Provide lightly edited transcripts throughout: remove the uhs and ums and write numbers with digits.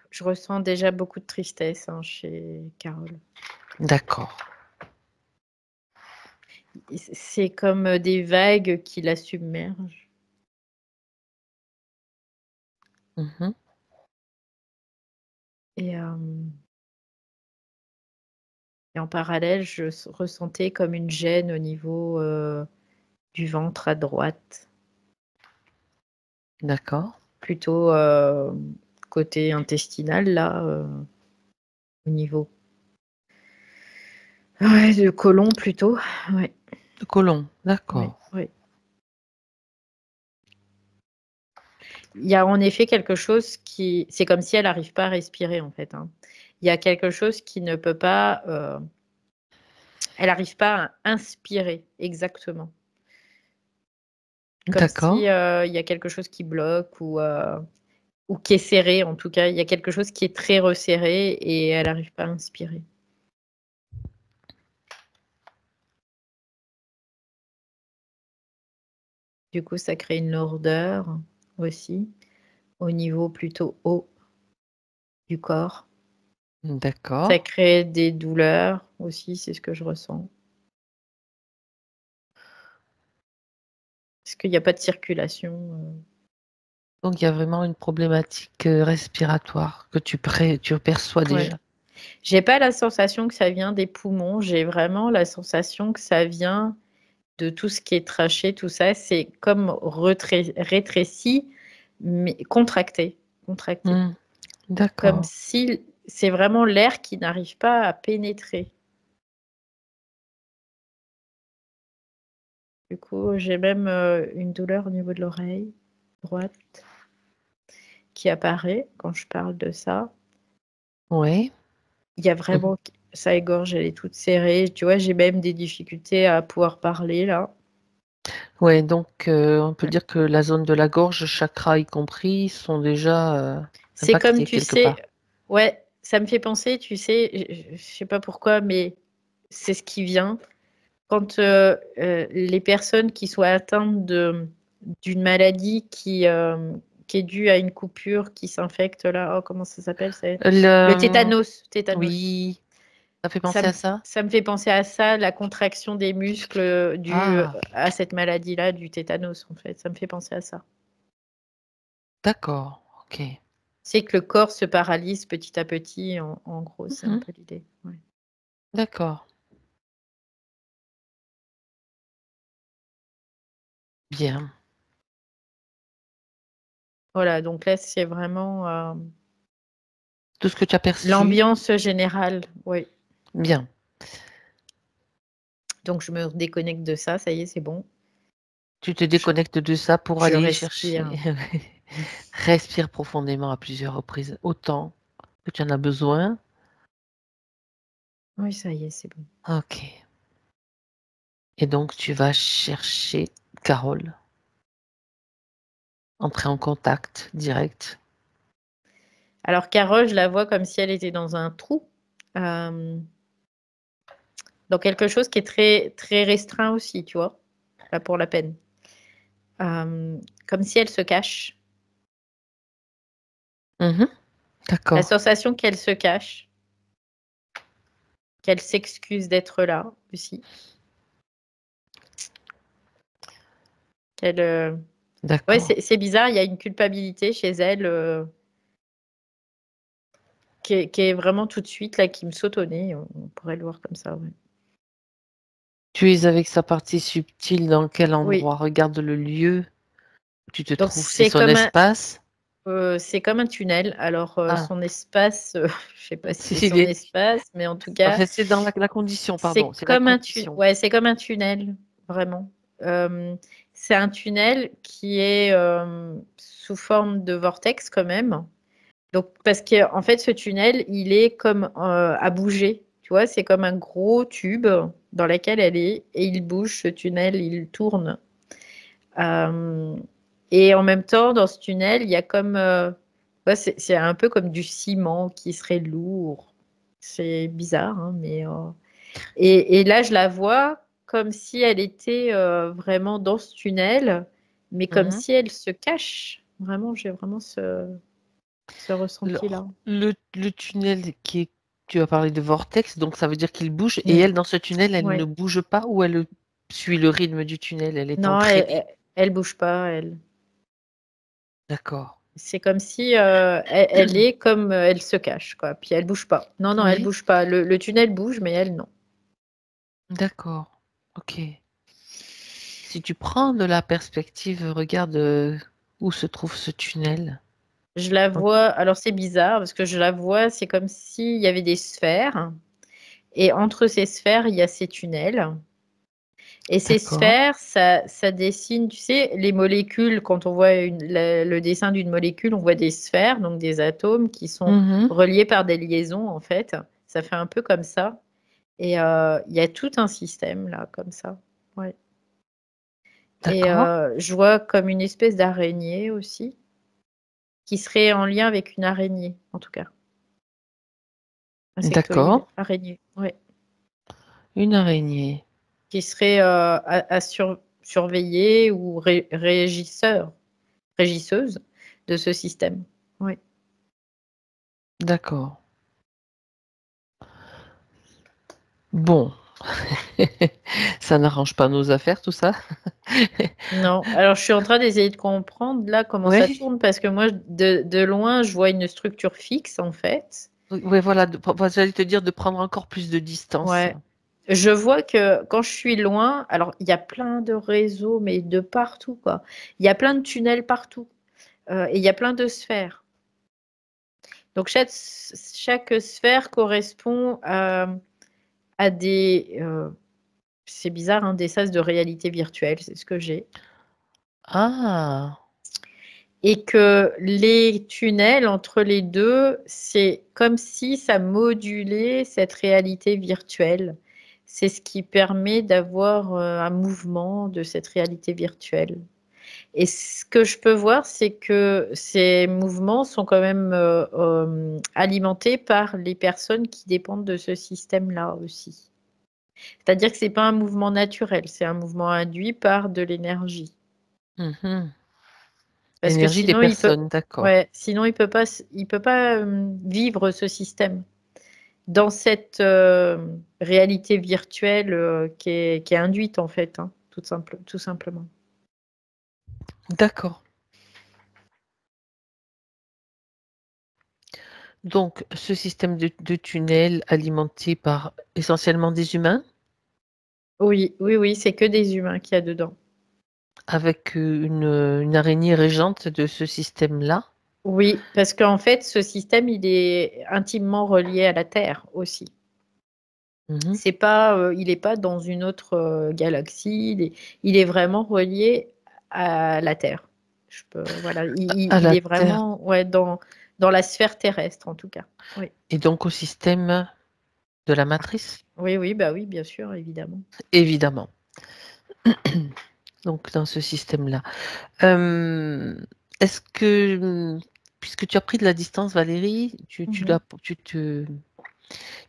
Je ressens déjà beaucoup de tristesse chez Carole. D'accord. C'est comme des vagues qui la submergent. Mmh. Et, et en parallèle, je ressentais comme une gêne au niveau du ventre à droite. D'accord. Plutôt côté intestinal, là, au niveau du côlon plutôt. Ouais. Le côlon, Oui, d'accord. oui. Il y a en effet quelque chose qui... C'est comme si elle n'arrive pas à respirer, en fait. Il y a quelque chose qui ne peut pas... Elle n'arrive pas à inspirer, exactement. Comme si il D'accord. y a quelque chose qui bloque ou qui est serré, en tout cas. Il y a quelque chose qui est très resserré et elle n'arrive pas à inspirer. Du coup, ça crée une lourdeur aussi, au niveau plutôt haut du corps. Ça D'accord. crée des douleurs aussi, c'est ce que je ressens. Parce qu'il n'y a pas de circulation. Donc il y a vraiment une problématique, respiratoire que tu perçois Ouais. déjà? J'ai pas la sensation que ça vient des poumons, j'ai vraiment la sensation que ça vient de tout ce qui est traché, tout ça. C'est comme rétréci, mais contracté. Contracté. Mmh. Comme D'accord. si c'est vraiment l'air qui n'arrive pas à pénétrer. Du coup, j'ai même une douleur au niveau de l'oreille droite qui apparaît quand je parle de ça. Oui. Il y a Mmh. vraiment sa gorge, elle est toute serrée. Tu vois, j'ai même des difficultés à pouvoir parler là. Ouais, donc on peut Ouais. dire que la zone de la gorge, chakra y compris, sont déjà, C'est comme, impactés tu quelque sais, part. ouais, ça me fait penser, tu sais, je sais pas pourquoi, mais c'est ce qui vient. Quand les personnes qui sont atteintes d'une maladie qui est due à une coupure qui s'infecte là, oh, comment ça s'appelle? C'est le Le tétanos. Tétanos. Oui, ça fait Ça penser me, à ça? ça me fait penser à ça, la contraction des muscles due Ah, à cette maladie-là, du tétanos, en fait. Ça me fait penser à ça. d'accord, OK. C'est que le corps se paralyse petit à petit, en gros, c'est un Mmh. peu l'idée. Ouais. D'accord, bien. Voilà, donc là, c'est vraiment Tout ce que tu as perçu, l'ambiance générale. Oui. bien. Donc, je me déconnecte de ça, ça y est, c'est bon. Tu te Je, déconnectes de ça pour je aller chercher. respire. Respire profondément à plusieurs reprises, autant que tu en as besoin. Oui, ça y est, c'est bon. OK. Et donc tu vas chercher Carole, entrer en contact direct. Alors, Carole, je la vois comme si elle était dans un trou, euh, dans quelque chose qui est très, très restreint aussi, tu vois, pas pour la peine. Comme si elle se cache. Mmh. La D'accord, sensation qu'elle se cache, qu'elle s'excuse d'être là aussi. Qu'elle, ouais, d'accord. c'est bizarre, il y a une culpabilité chez elle qui est vraiment tout de suite là, qui me saute au nez. On pourrait le voir comme ça. Ouais. Tu es avec sa partie subtile dans quel Oui, endroit? Regarde le lieu où tu te donc trouves, c'est son espace? c'est comme un tunnel. Alors, Ah, son espace, je sais pas si c'est il son est espace, mais en tout cas, enfin, c'est dans la condition, pardon, c'est c'est la comme condition. ouais, c'est comme un tunnel, vraiment. Euh, c'est un tunnel qui est sous forme de vortex quand même. Donc, parce que en fait, ce tunnel, il est comme à bouger. Tu vois, c'est comme un gros tube dans lequel elle est et il bouge ce tunnel, il tourne. Euh, et en même temps, dans ce tunnel, il y a comme, ouais, c'est un peu comme du ciment qui serait lourd. C'est bizarre, hein, mais et là, je la vois comme si elle était vraiment dans ce tunnel, mais comme Mmh. si elle se cache. Vraiment, j'ai vraiment ce. ce Le, ressenti-là. le tunnel tu as parlé de vortex, donc ça veut dire qu'il bouge. Et Mm. elle, dans ce tunnel, elle ne Ouais. bouge pas ou elle suit le rythme du tunnel, elle est Non, entraînée. elle bouge pas, elle. D'accord. C'est comme si elle est comme elle se cache, quoi. Puis elle bouge pas. Non, non, elle Oui, bouge pas. Le tunnel bouge, mais elle, non. d'accord. Ok. Si tu prends de la perspective, regarde où se trouve ce tunnel. Je la Donc, vois, alors c'est bizarre parce que je la vois, c'est comme s'il y avait des sphères et entre ces sphères, il y a ces tunnels. Et ces d'accord. sphères, ça dessine, tu sais, les molécules, quand on voit le dessin d'une molécule, on voit des sphères, donc des atomes qui sont Mhm. reliés par des liaisons, en fait. Ça fait un peu comme ça. Et il y a tout un système là, comme ça. Ouais. Et D'accord. je vois comme une espèce d'araignée aussi, qui serait en lien avec une araignée, en tout cas. Insectoïde, D'accord. araignée, ouais. Une araignée. Qui serait à surveiller ou régisseuse de ce système. Oui. D'accord. Bon. Ça n'arrange pas nos affaires, tout ça. Non, alors je suis en train d'essayer de comprendre là comment ça Oui. tourne parce que moi, de loin, je vois une structure fixe en fait. Oui, voilà. J'allais te dire de prendre encore plus de distance. Ouais. Je vois que quand je suis loin, alors il y a plein de réseaux, mais de partout, quoi. Il y a plein de tunnels partout. Et il y a plein de sphères. Donc chaque sphère correspond à des, c'est bizarre, hein, des sas de réalité virtuelle, c'est ce que j'ai. Ah, Et que les tunnels entre les deux, c'est comme si ça modulait cette réalité virtuelle. C'est ce qui permet d'avoir un mouvement de cette réalité virtuelle. Et ce que je peux voir, c'est que ces mouvements sont quand même alimentés par les personnes qui dépendent de ce système-là aussi. C'est-à-dire que c'est pas un mouvement naturel, c'est un mouvement induit par de l'énergie. mhm. Parce que L'énergie des sinon, il peut, personnes, d'accord. ouais, sinon il peut pas vivre ce système dans cette réalité virtuelle qui est induite en fait, hein, tout simplement. D'accord. Donc, ce système de tunnel alimenté par essentiellement des humains, Oui, oui, oui, c'est que des humains qu'il y a dedans. avec une araignée régente de ce système-là. Oui, parce qu'en fait, ce système, il est intimement relié à la Terre aussi. Mhm. C'est pas, il n'est pas dans une autre galaxie. Il est vraiment relié à la Terre. Voilà, À il la est Terre vraiment, ouais, dans la sphère terrestre en tout cas. Oui, et donc au système de la matrice, oui, oui, bah oui, bien sûr, évidemment. évidemment. Donc dans ce système-là. Euh, Est-ce que, puisque tu as pris de la distance, Valérie, Mhm.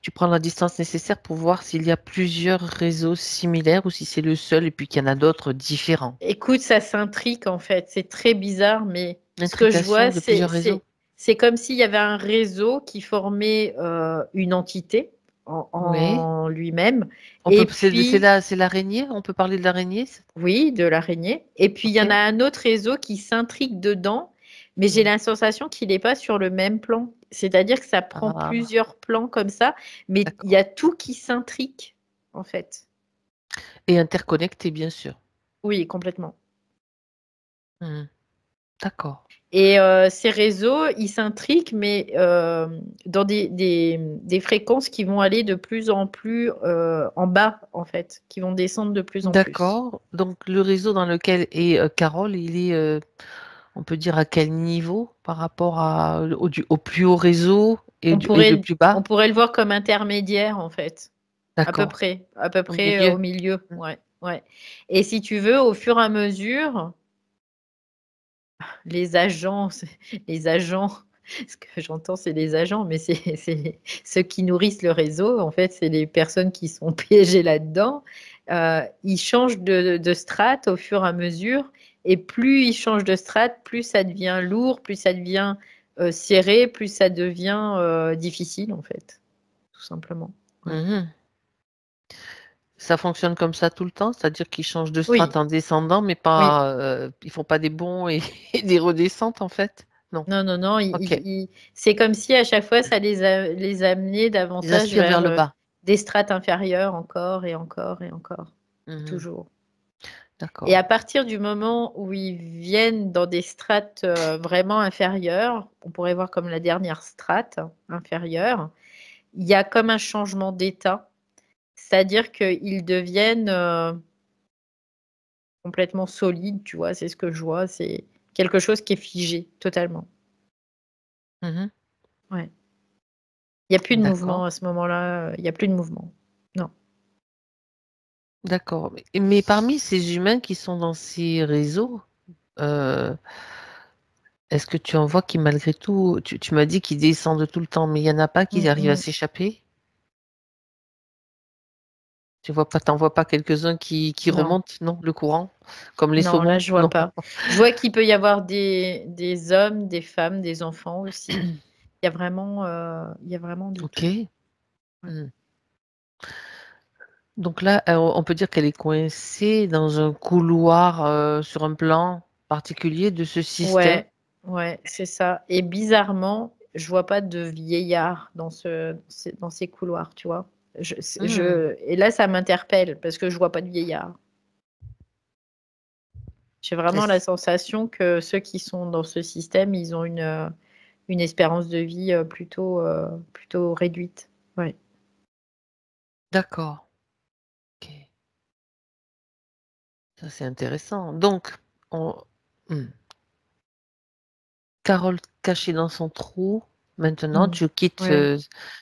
tu prends la distance nécessaire pour voir s'il y a plusieurs réseaux similaires ou si c'est le seul et puis qu'il y en a d'autres différents. Écoute, ça s'intrique en fait. C'est très bizarre, mais ce que je L'intrication vois, de plusieurs réseaux. c'est comme s'il y avait un réseau qui formait une entité Oui. en lui-même. On Et peut, puis, c'est l'araignée. On peut parler de l'araignée. oui, de l'araignée. Et puis, il y en a Ok. un autre réseau qui s'intrique dedans, mais j'ai Mm. la sensation qu'il n'est pas sur le même plan. C'est-à-dire que ça prend Ah, plusieurs plans comme ça, mais il y d'accord. a tout qui s'intrique, en fait. Et interconnecté, bien sûr. Oui, complètement. Mm. D'accord. Et ces réseaux, ils s'intriquent, mais dans des fréquences qui vont aller de plus en plus en bas, en fait, qui vont descendre de plus en plus. D'accord. Donc le réseau dans lequel est Carole, il est, on peut dire à quel niveau par rapport au plus haut réseau et le plus On bas? pourrait le voir comme intermédiaire, en fait, D'accord. à peu Au près milieu. au milieu. Mm. Ouais, ouais. Et si tu veux, au fur et à mesure, les agents, les agents, ce que j'entends, c'est les agents, mais c'est ceux qui nourrissent le réseau. En fait, c'est les personnes qui sont piégées là-dedans. Ils changent de strate au fur et à mesure. Et plus ils changent de strate, plus ça devient lourd, plus ça devient serré, plus ça devient difficile, en fait, tout simplement. Ouais. Mhm. Ça fonctionne comme ça tout le temps, c'est-à-dire qu'ils changent de strate Oui, en descendant, mais oui. pas, ils font pas des bonds et, et des redescentes en fait. Non. Non, non, non. Ok. C'est comme si à chaque fois, ça les amenait Ils davantage aspirent vers vers le bas. des strates inférieures encore et encore et encore, et Mhm. toujours. Et D'accord. à partir du moment où ils viennent dans des strates vraiment inférieures, on pourrait voir comme la dernière strate inférieure, il y a comme un changement d'état, c'est-à-dire qu'ils deviennent complètement solides, tu vois, c'est ce que je vois, c'est quelque chose qui est figé totalement. Mhm. Ouais. Il n'y a plus de D'accord. mouvement à ce moment-là, il n'y a plus de mouvement. Non. D'accord. Mais parmi ces humains qui sont dans ces réseaux, euh, est-ce que tu en vois qui malgré tout, tu m'as dit qu'ils descendent tout le temps, mais il n'y en a pas qui Mm, arrivent à mm. s'échapper? Tu vois pas, t'en vois pas quelques-uns qui Non, remontent, non, le courant, comme les non, là, saumons? je vois Non. pas. Je vois qu'il peut y avoir des hommes, des femmes, des enfants aussi. Il y a vraiment de tout. Ok. Ouais. Hmm. Donc là, on peut dire qu'elle est coincée dans un couloir sur un plan particulier de ce système. Ouais, ouais, c'est ça. Et bizarrement, je vois pas de vieillard dans ces couloirs, tu vois. Hmm. Et là, ça m'interpelle parce que je vois pas de vieillard. J'ai vraiment la Est-ce- sensation que ceux qui sont dans ce système, ils ont une espérance de vie plutôt réduite. Ouais. D'accord. Ok. Ça, c'est intéressant. Donc, on... hmm. Carole cachée dans son trou. Maintenant, Mm. tu quittes Ouais.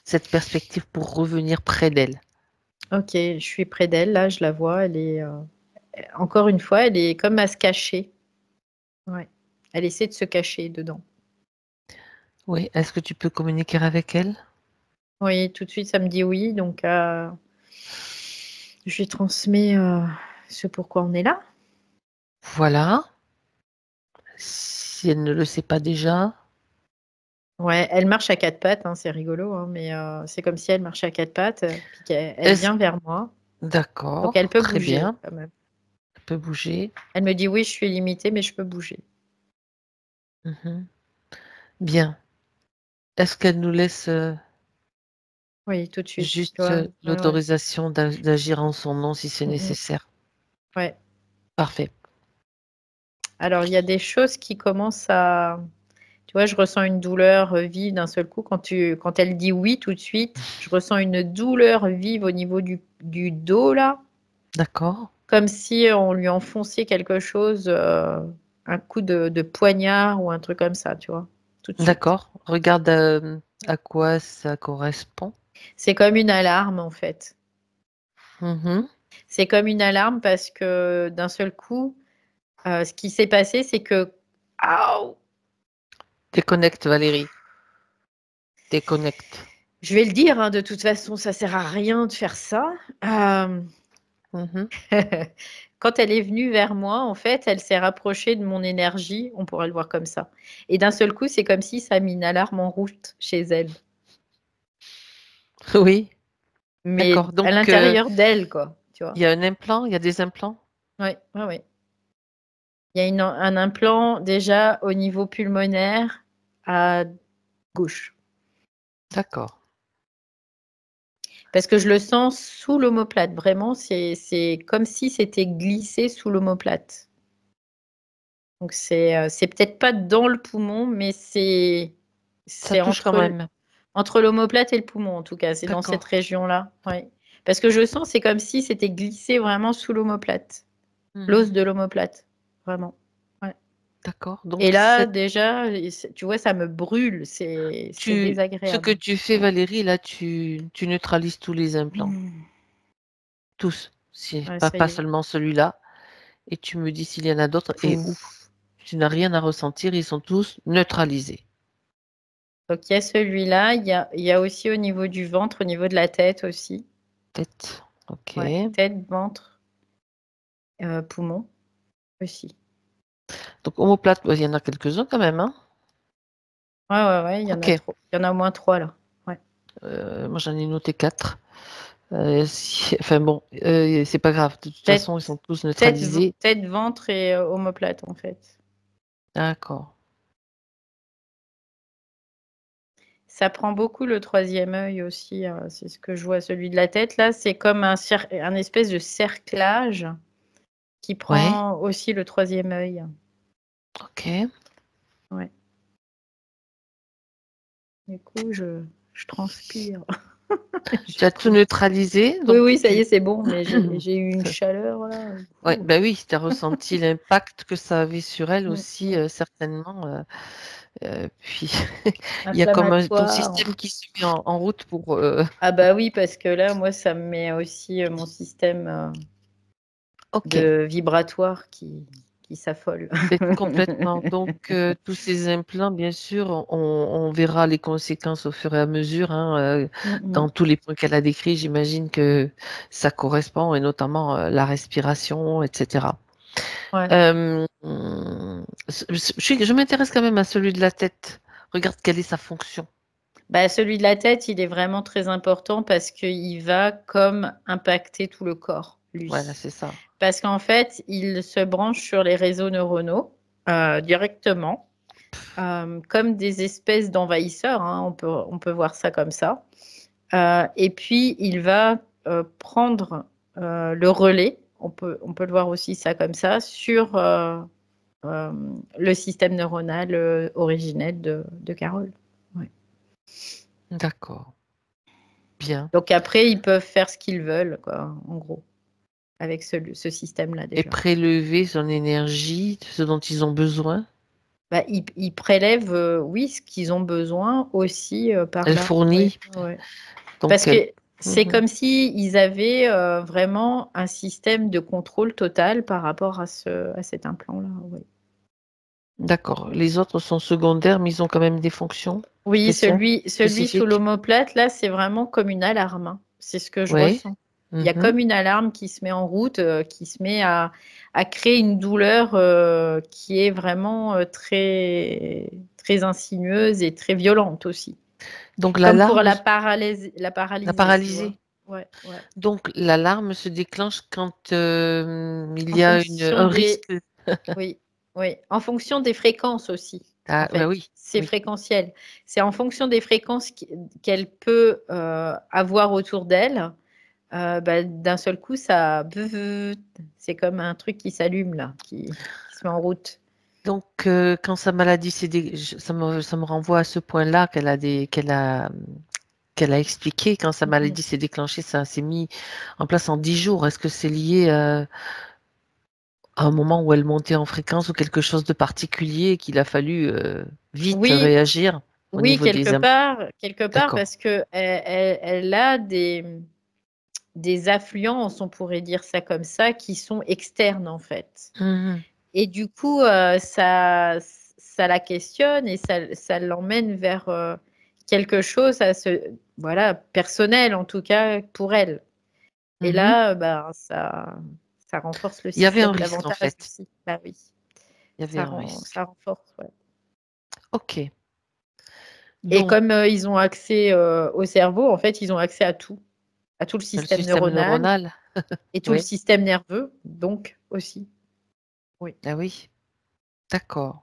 cette perspective pour revenir près d'elle. Ok, je suis près d'elle, là, je la vois. Encore une fois, elle est comme à se cacher. Ouais. Elle essaie de se cacher dedans. Oui. Est-ce que tu peux communiquer avec elle? Oui, tout de suite, ça me dit oui. Donc, je lui transmets ce pourquoi on est là. Voilà. Si elle ne le sait pas déjà. Ouais, elle marche à quatre pattes, hein, c'est rigolo, hein, mais c'est comme si elle marchait à quatre pattes, puis qu'elle Est-ce... vient vers moi. Donc, elle D'accord. peut Très bouger bien. quand même. Elle peut bouger. Elle me dit oui, je suis limitée, mais je peux bouger. Mhm. Bien. Est-ce qu'elle nous laisse Oui, tout de suite. Tu juste vois? Ouais, ouais. l'autorisation d'agir en son nom si c'est Mm, mm. nécessaire? Ouais. Parfait. Alors, il y a des choses qui commencent à. Tu vois, je ressens une douleur vive d'un seul coup. Quand elle dit oui tout de suite, je ressens une douleur vive au niveau du dos, là, D'accord. comme si on lui enfonçait quelque chose, un coup de poignard ou un truc comme ça, tu vois, tout de suite. D'accord. Regarde à quoi ça correspond. C'est comme une alarme, en fait. Mhm. C'est comme une alarme parce que d'un seul coup, ce qui s'est passé, c'est que. Aouh! Déconnecte, Valérie. Déconnecte. Je vais le dire, hein, de toute façon, ça sert à rien de faire ça. Euh, Mhm. Quand elle est venue vers moi, en fait, elle s'est rapprochée de mon énergie, on pourrait le voir comme ça. Et d'un seul coup, c'est comme si ça a mis une alarme en route chez elle, Oui. mais D'accord. à Donc, l'intérieur d'elle, quoi, tu vois. il y a un implant, il y a des implants. Ouais, ouais, ouais. Il y a un implant déjà au niveau pulmonaire à gauche, D'accord. parce que je le sens sous l'omoplate. Vraiment, c'est comme si c'était glissé sous l'omoplate. Donc c'est peut-être pas dans le poumon, mais Ça c'est touche quand même. entre l'omoplate et le poumon en tout cas, c'est dans cette D'accord. région-là. Ouais. Parce que je sens, c'est comme si c'était glissé vraiment sous l'omoplate, l'os Mhm. de l'omoplate, vraiment. Ouais. D'accord. Et Donc, là déjà, tu vois, ça me brûle, c'est ce que désagréable. tu fais, Valérie, là, tu neutralises tous les implants. Mmh. Tous. Si, Ouais, ça pas y est. seulement celui-là. Et tu me dis s'il y en a d'autres et où. Pouf. Tu n'as rien à ressentir, ils sont tous neutralisés. Donc il y a celui-là, il y a aussi au niveau du ventre, au niveau de la tête aussi. Tête. Ok. Ouais, tête, ventre, poumon aussi. Donc, omoplate, bah, il y en a quelques-uns quand même, hein. Ouais, il y en a Ok. trop. Il y en a au moins 3 là. Ouais. Moi, j'en ai noté 4. Enfin bon, c'est pas grave. De toute Tête, façon, ils sont tous neutralisés. tête, ventre et omoplate en fait. D'accord. Ça prend beaucoup le troisième œil aussi. C'est ce que je vois. Celui de la tête là, c'est comme un espèce de cerclage qui Ouais. prend aussi le troisième œil. Ok. Ouais. Du coup, je transpire. Tu as tout neutralisé, Oui, donc oui, ça y tu. est, c'est bon, mais j'ai eu une chaleur là. Ouais, Ouh. bah oui, tu as ressenti l'impact que ça avait sur elle Mm, aussi, mm. certainement. Puis, il y a comme ton Inflammatoire. système qui se met en route pour. Ah bah oui, parce que là, moi, ça me met aussi mon système Ok, de vibratoire qui s'affole. mais complètement. Donc, tous ces implants, bien sûr, on verra les conséquences au fur et à mesure, hein, Mm, dans mm. tous les points qu'elle a décrits. J'imagine que ça correspond, et notamment la respiration, etc. Ouais. Je m'intéresse quand même à celui de la tête. Regarde quelle est sa fonction. Bah, celui de la tête, il est vraiment très important parce qu'il va comme impacter tout le corps, Voilà, lui. c'est ça. Parce qu'en fait, il se branche sur les réseaux neuronaux directement, comme des espèces d'envahisseurs, hein, on peut voir ça comme ça. Et puis, il va prendre le relais, on peut le voir aussi ça comme ça, sur euh, le système neuronal originel de Carole. Ouais. D'accord. Bien. Donc après, ils peuvent faire ce qu'ils veulent, quoi, en gros, avec ce système-là Et déjà. prélever son énergie, ce dont ils ont besoin. Bah, ils prélèvent, oui, ce qu'ils ont besoin aussi par Elle là. Ouais, fournit, ouais. Parce donc que elle. c'est Mhm. comme si ils avaient vraiment un système de contrôle total par rapport à cet implant-là. Ouais. D'accord. Les autres sont secondaires, mais ils ont quand même des fonctions Oui, spéciales, celui sous spécifiques. l'omoplate, là, c'est vraiment comme une alarme, hein. C'est ce que je Oui. ressens. Il y a Mhm. comme une alarme qui se met en route, qui se met à créer une douleur qui est vraiment très, très insinueuse et très violente aussi. Donc Comme pour l'alarme, la la paralysie, tu vois. paralysée. Ouais, ouais. Donc l'alarme se déclenche quand il En y a fonction un des, risque. oui, oui, en fonction des fréquences aussi, en Ah, bah fait. oui, C'est oui. fréquentiel. C'est en fonction des fréquences qu'elle peut avoir autour d'elle. Bah, d'un seul coup, ça, c'est comme un truc qui s'allume là, qui se met en route. Donc quand sa maladie ça me renvoie à ce point-là qu'elle a expliqué. Quand sa Mhm. maladie s'est déclenchée, ça s'est mis en place en 10 jours. Est-ce que c'est lié à un moment où elle montait en fréquence ou quelque chose de particulier et qu'il a fallu vite Oui, réagir au oui, niveau des implants? quelque part, D'accord. parce que elle a des affluences, on pourrait dire ça comme ça, qui sont externes en fait. Mhm. Et du coup, ça la questionne et ça l'emmène vers quelque chose voilà, personnel en tout cas pour elle. Et Mhm. là, ben, ça renforce le Il y avait un système risque en davantage fait. aussi. Bah oui, Il y avait un risque. ça renforce. Ouais. Ok. Et Donc, comme ils ont accès au cerveau, en fait, ils ont accès à tout le le système système neuronal neuronal. et tout le Oui. système nerveux, donc aussi. Oui. Ah oui. D'accord.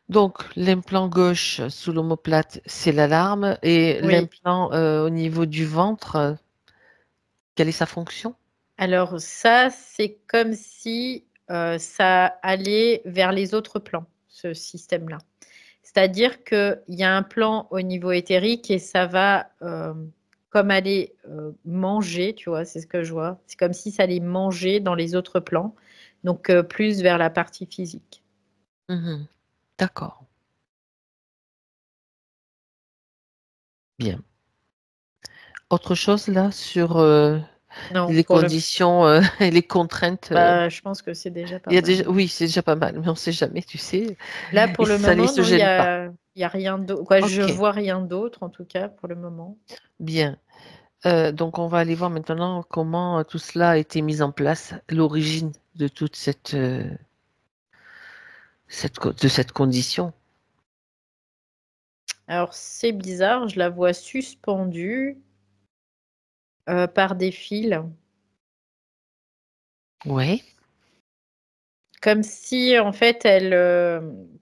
Donc, l'implant gauche sous l'omoplate, c'est l'alarme. Et Oui. l'implant au niveau du ventre, quelle est sa fonction? Alors ça, c'est comme si ça allait vers les autres plans, ce système-là. C'est-à-dire qu'il y a un plan au niveau éthérique et ça va comme aller manger, tu vois, c'est ce que je vois. C'est comme si ça allait manger dans les autres plans, donc plus vers la partie physique. Mhm. D'accord. Bien. Autre chose là sur Non, les pour le, conditions et les contraintes. bah, je pense que c'est déjà pas Il y a mal. déjà, oui, c'est déjà pas mal, mais on ne sait jamais, tu sais. Là, Et pour le ça ne moment, se non, gêne pas. il y a rien d'autre. Quoi, je Ok, vois rien d'autre, en tout cas, pour le moment. bien. Donc, on va aller voir maintenant comment tout cela a été mis en place, l'origine de toute de cette condition. Alors, c'est bizarre, je la vois suspendue par des fils, Oui. comme si, en fait,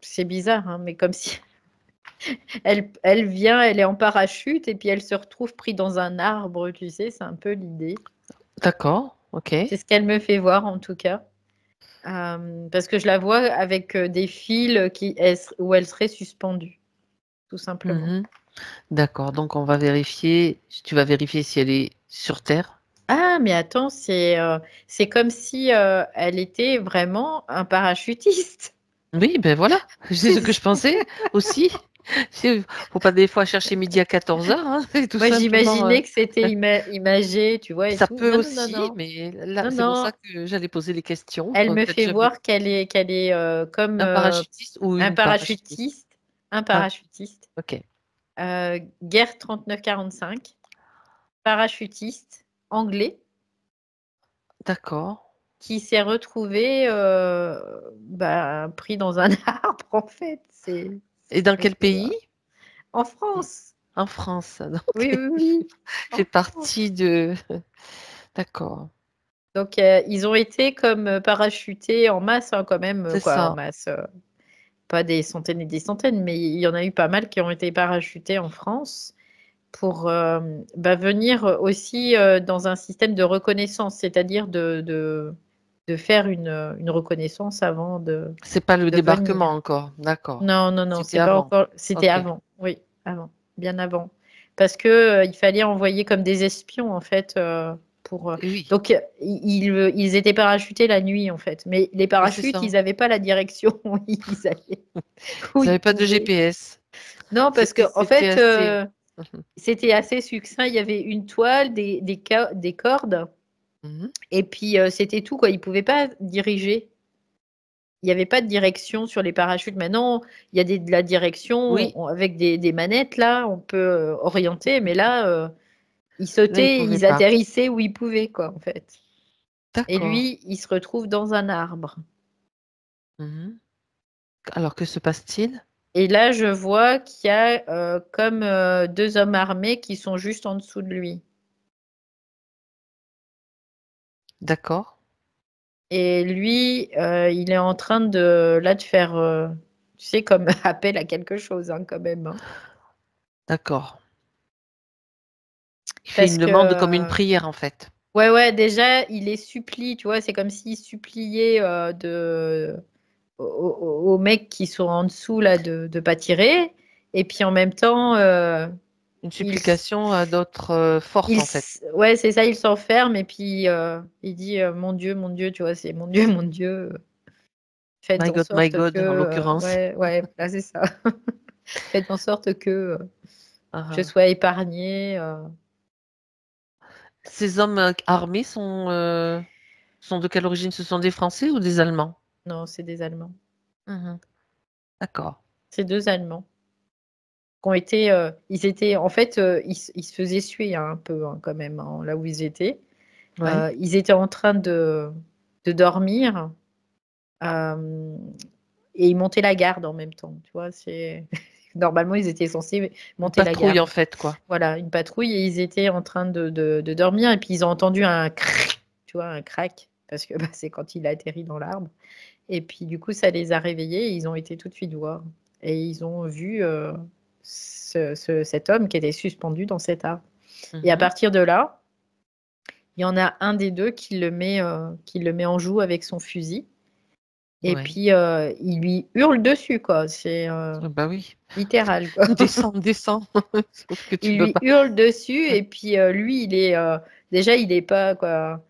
c'est bizarre, hein, mais comme si elle vient, elle est en parachute et puis elle se retrouve prise dans un arbre, tu sais, c'est un peu l'idée. D'accord. Ok. C'est ce qu'elle me fait voir, en tout cas. Parce que je la vois avec des fils où elle serait suspendue, tout simplement. Mhm. D'accord. Donc, on va vérifier. Tu vas vérifier si elle est sur Terre. Ah, mais attends, c'est comme si elle était vraiment un parachutiste. Oui, ben voilà. C'est ce que je pensais aussi. Faut pas des fois chercher midi à 14h, hein, c'est tout Moi, simplement. j'imaginais que c'était imagé, tu vois, et Ça tout. peut Non, non, non, aussi, non. mais là, Non, c'est pour non. ça que j'allais poser les questions. Elle En me fait, fait j'avais voir qu'elle est comme un parachutiste ou un une parachutiste. parachutiste. Un Ah, parachutiste. ok. Guerre 39-45. Parachutiste anglais D'accord. qui s'est retrouvé pris dans un arbre, en fait. Et dans Je quel sais pas. pays? En France. En France. Oui, Donc, oui, oui. fait En France. partie de. D'accord. Donc, ils ont été comme parachutés en masse, hein, quand même, C'est quoi, en ça. masse. Pas des centaines et des centaines, mais il y en a eu pas mal qui ont été parachutés en France pour venir aussi dans un système de reconnaissance, c'est-à-dire de faire une reconnaissance avant C'est pas le de venir. débarquement encore. D'accord. Non, non, non, C'était c'est pas avant. encore. C'était Ok. avant, oui, avant, bien avant. Parce que il fallait envoyer comme des espions, en fait, Et oui. donc, ils étaient parachutés la nuit, en fait. Mais les Oui, c'est parachutes, ça. ils n'avaient pas la direction où ils allaient, où Ils ils n'avaient pas de pouvaient. GPS. Non, parce que, en C'était fait, assez. c'était assez succinct. Il y avait une toile, des cordes, Mhm. et puis c'était tout, quoi. Ils ne pouvaient pas diriger. Il n'y avait pas de direction sur les parachutes. Maintenant, il y a de la direction Oui. avec des manettes, là, on peut orienter, mais là, ils Là, ils sautaient, pouvaient ils pas. atterrissaient où ils pouvaient, quoi, en fait. Et D'accord. lui, il se retrouve dans un arbre. Mhm. Alors, que se passe-t-il? Et là, je vois qu'il y a comme deux hommes armés qui sont juste en dessous de lui. D'accord. Et lui, il est en train de faire, tu sais, comme appel à quelque chose, hein, quand même, hein. D'accord. Il fait Parce une que, demande comme une prière, en fait. ouais, ouais, déjà, il les supplie, tu vois, c'est comme s'il suppliait aux mecs qui sont en dessous, là, de pas tirer. Et puis en même temps, Une il, supplication à d'autres forces, en fait. ouais, c'est ça, il s'enferme et puis il dit mon Dieu, tu vois, c'est mon Dieu, faites en My sorte que, God, en l'occurrence. ouais, ouais, là, c'est ça. Faites en sorte que je Ah. sois épargnée. Ces hommes armés sont de quelle origine? Ce sont des Français ou des Allemands? Non, c'est des Allemands. Mhm. D'accord. C'est deux Allemands qui ont été, ils étaient, en fait, ils se faisaient suer, hein, un peu, hein, quand même, hein, là où ils étaient. Oui. Ils étaient en train de dormir euh, et ils montaient la garde en même temps. Tu vois, c'est normalement ils étaient censés Une monter la patrouille, en garde. fait, quoi. Voilà, une patrouille et ils étaient en train de dormir et puis ils ont entendu un crac, tu vois, un crack parce que c'est quand il a atterri dans l'arbre. Et puis du coup, ça les a réveillés et ils ont été tout de suite voir. Et ils ont vu cet homme qui était suspendu dans cet arbre. Et à Mhm. partir de là, il y en a un des deux qui le met en joue avec son fusil. Et Oui. puis, il lui hurle dessus, quoi. C'est Ah bah oui. littéral, quoi. Descends, descends. Sauf que tu Il peux lui pas. hurle dessus et puis lui, déjà, il est pas, quoi.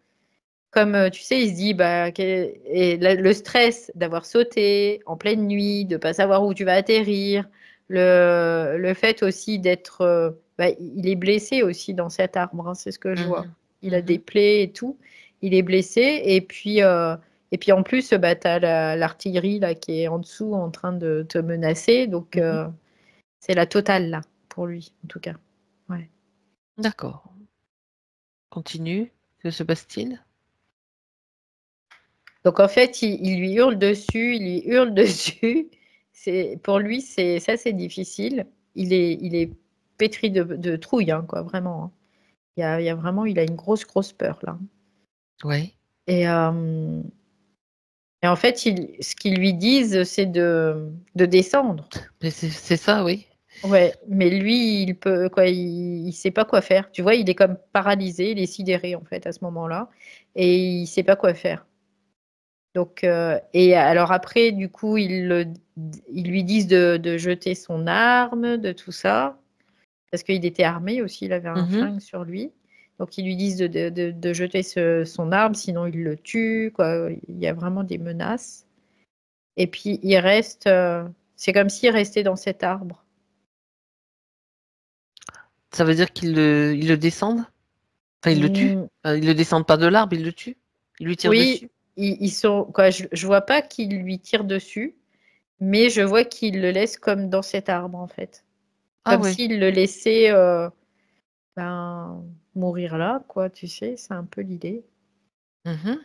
Comme tu sais, il se dit, le stress d'avoir sauté en pleine nuit, de pas savoir où tu vas atterrir, le fait aussi d'être, il est blessé aussi dans cet arbre, hein, c'est ce que je vois. Mhm. Il a des Mhm. plaies et tout. Il est blessé et puis en plus, tu as l'artillerie là qui est en dessous en train de te menacer, donc Mhm. c'est la totale là pour lui en tout cas. Ouais. D'accord. Continue. Que se passe-t-il? Donc en fait, il lui hurle dessus. Pour lui, c'est difficile. il est pétri de trouille, hein, quoi, vraiment, hein. Il y a vraiment, il a une grosse, grosse peur, là. Oui. Et, en fait, ce qu'ils lui disent, c'est de descendre. Mais c'est ça, oui. Ouais, mais lui, il peut, quoi, il sait pas quoi faire. Tu vois, il est comme paralysé, il est sidéré, en fait, à ce moment-là. Et il sait pas quoi faire. Donc, et alors après, du coup, ils lui disent de jeter son arme, de tout ça. Parce qu'il était armé aussi, il avait un Mhm. flingue sur lui. Donc, ils lui disent de jeter son arme, sinon il le tue, quoi. Il y a vraiment des menaces. Et puis, il reste, c'est comme s'il restait dans cet arbre. Ça veut dire ils le descendent? Enfin, ils le tuent? Hmm, Enfin, ils le descendent pas de l'arbre, ils le tuent? Ils lui tirent oui, dessus? ils sont, quoi, je vois pas qu'il lui tire dessus, mais je vois qu'il le laisse comme dans cet arbre, en fait. Ah Comme oui. s'il le laissait ben, mourir là, quoi, tu sais, c'est un peu l'idée. Mhm.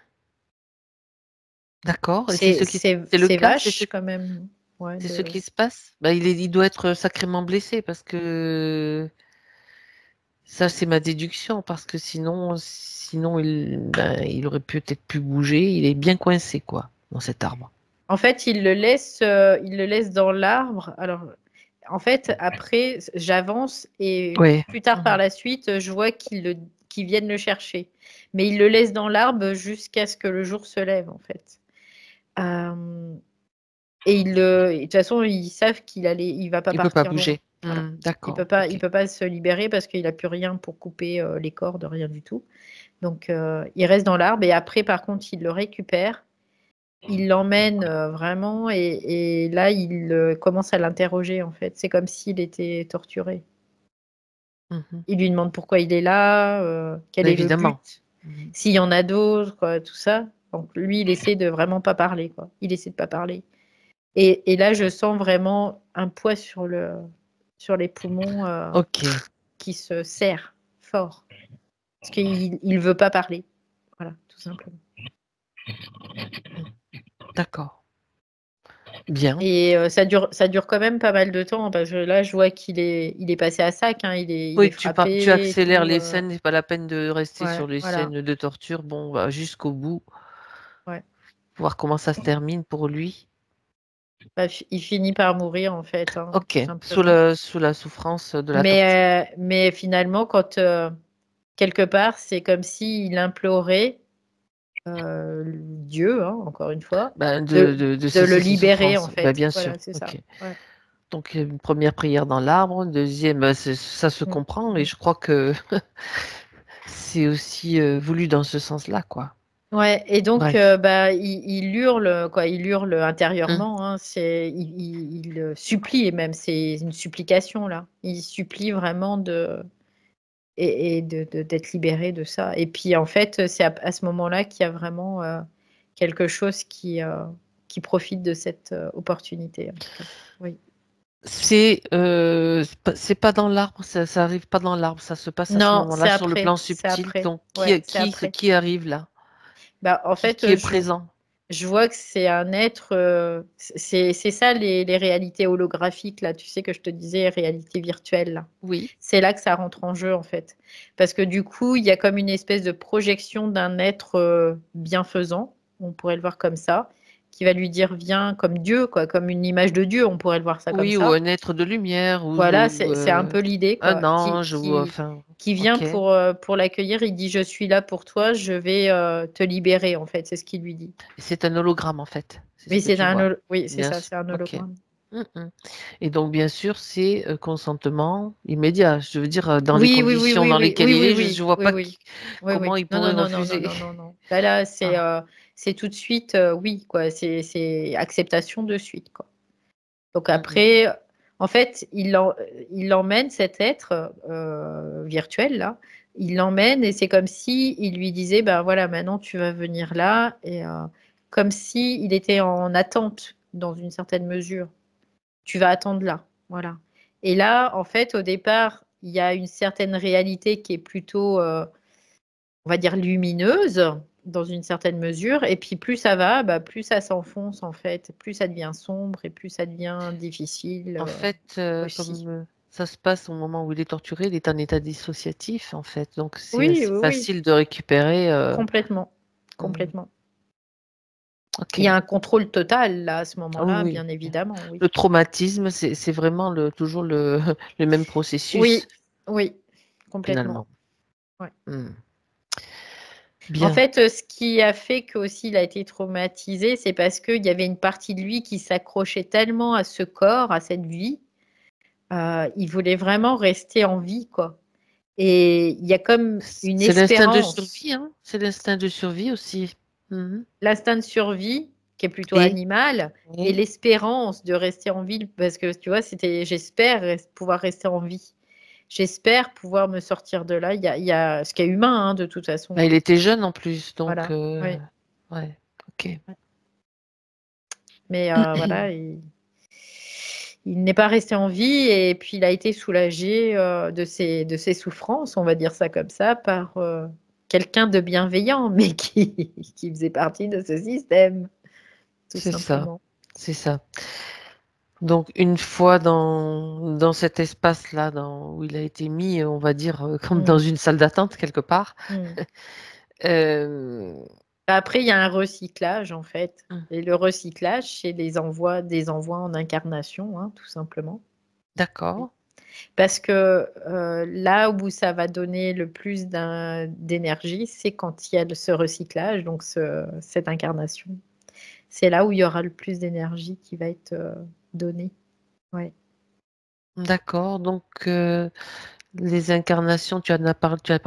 D'accord. Et c'est c'est le C'est cas? vache quand même. Ouais, C'est ce qui se passe? Bah, il doit être sacrément blessé parce que ça, c'est ma déduction, parce que sinon ben, il aurait peut-être pu bouger. Il est bien coincé, quoi, dans cet arbre. En fait, il le laisse dans l'arbre. Alors, en fait, après, j'avance et Oui. plus tard par Mhm. la suite, je vois qu'ils viennent le chercher. Mais il le laisse dans l'arbre jusqu'à ce que le jour se lève, en fait. Euh, et de toute façon, ils savent il va pas Il peut pas partir loin. bouger. Voilà. D'accord. Il Ok. peut pas se libérer parce qu'il a plus rien pour couper les cordes, rien du tout. Donc, il reste dans l'arbre et après, par contre, il le récupère. Il l'emmène vraiment et là, il commence à l'interroger en fait. C'est comme s'il était torturé. Mhm. Il lui demande pourquoi il est là, quel Bah, est le évidemment. but, Mhm. s'il y en a d'autres, quoi, tout ça. Donc lui, il essaie de vraiment pas parler, quoi. Il essaie de pas parler. Et là, je sens vraiment un poids sur les poumons Ok. qui se serre fort. Parce qu'il veut pas parler. Voilà, tout simplement. D'accord. Bien. Et ça dure quand même pas mal de temps, parce que là, je vois il est passé à sac, hein, il est Oui, tu frappé et accélères tout. les scènes, c'est pas la peine de rester Ouais, sur les voilà. scènes de torture. Bon, bah, jusqu'au bout, Ouais. voir comment ça se termine pour lui. Bah, il finit par mourir, en fait, hein, Ok, tout simplement. sous la souffrance de la torture. Mais finalement, quand quelque part, c'est comme s'il implorait Dieu, hein, encore une fois, Ben, de de le cesser ses libérer, en souffrances. Ben, fait. bien Voilà, sûr. c'est ça. Ok. Ouais. Donc, une première prière dans l'arbre, une deuxième, ben, ça se Mm, comprend, et mm. je crois que c'est aussi voulu dans ce sens-là, quoi. Ouais, et donc Bref. bah, il hurle, quoi, il hurle Hum, intérieurement, hein, il supplie, et même c'est une supplication là. Il supplie vraiment d'être libéré de ça. Et puis en fait, c'est à ce moment-là qu'il y a vraiment quelque chose qui profite de cette opportunité, en tout cas. Oui. c'est pas dans l'arbre, ça arrive pas dans l'arbre, ça se passe à ce Non, moment-là sur le plan c'est subtil. après. Donc, Ouais, c'est après. qui arrive là? Bah, en fait, Qui est présent? je vois que c'est un être, c'est ça les réalités holographiques, là, tu sais que je te disais, réalité virtuelle, là. Oui. C'est là que ça rentre en jeu, en fait. Parce que du coup, il y a comme une espèce de projection d'un être bienfaisant, on pourrait le voir comme ça, qui va lui dire, viens, comme Dieu, quoi, comme une image de Dieu, on pourrait le voir ça comme Oui, ou ça. un être de lumière, Voilà, ou, c'est un peu l'idée, un quoi, ange, ou enfin, qui vient ok. pour l'accueillir. Il dit, je suis là pour toi, je vais te libérer, en fait, c'est ce qu'il lui dit. C'est un hologramme en fait, c'est ce Oui, que tu vois. oui, c'est Bien ça, sûr. c'est un Ok. hologramme. Mhm. Et donc, bien sûr, c'est consentement immédiat. Je veux dire, dans les Oui, oui, oui, conditions oui, dans oui, lesquelles oui, il oui, est, oui, je vois oui, pas oui, oui, comment oui. il Non, non, pourrait non, non, non, refuser. non, non, non. Là, Ah, c'est tout de suite, oui, quoi. C'est acceptation de suite, quoi. Donc mhm. après, en fait, il l'emmène cet être virtuel là. Il l'emmène et c'est comme si il lui disait, ben voilà, maintenant tu vas venir là et comme si il était en attente dans une certaine mesure. Tu vas attendre là, voilà. Et là, en fait, au départ, il y a une certaine réalité qui est plutôt, on va dire, lumineuse dans une certaine mesure. Et puis plus ça va, bah, plus ça s'enfonce en fait, plus ça devient sombre et plus ça devient difficile En fait, aussi. ça se passe au moment où il est torturé, il est en état dissociatif, en fait. Donc, c'est Oui, assez oui, oui, facile de récupérer. complètement, Mhm. complètement. Il y a Ok. un contrôle total là à ce Ah oui, moment-là, oui. bien évidemment, oui. Le traumatisme, c'est vraiment toujours le même processus, Oui, oui, complètement. finalement. Ouais. Hmm. En Bien. fait, ce qui a fait qu'aussi il a été traumatisé, c'est parce qu'il y avait une partie de lui qui s'accrochait tellement à ce corps, à cette vie, il voulait vraiment rester en vie, quoi. Et il y a comme une C'est l'instinct de espérance, survie, hein. C'est l'instinct de survie aussi. Mhm. l'instinct de survie qui est plutôt Et, animal, et et l'espérance de rester en vie, parce que tu vois, c'était j'espère pouvoir rester en vie. J'espère pouvoir me sortir de là. Il y a ce qui est humain, hein, de toute façon, bah, il hein. était jeune en plus, donc Voilà. Oui. ouais, ok. Mais voilà, il n'est pas resté en vie et puis il a été soulagé de ses souffrances, on va dire ça comme ça, par quelqu'un de bienveillant, mais qui faisait partie de ce système, tout C'est ça, simplement. c'est ça. Donc une fois dans cet espace-là, où il a été mis, on va dire, comme dans Mm, une salle d'attente quelque part. mm. euh, Après, il y a un recyclage, en fait. Et le recyclage, c'est des envois en incarnation, hein, tout simplement. d'accord. Parce que là où ça va donner le plus d'énergie, c'est quand il y a ce recyclage, donc cette incarnation. C'est là où il y aura le plus d'énergie qui va être donnée. Ouais. D'accord. Donc les incarnations, tu as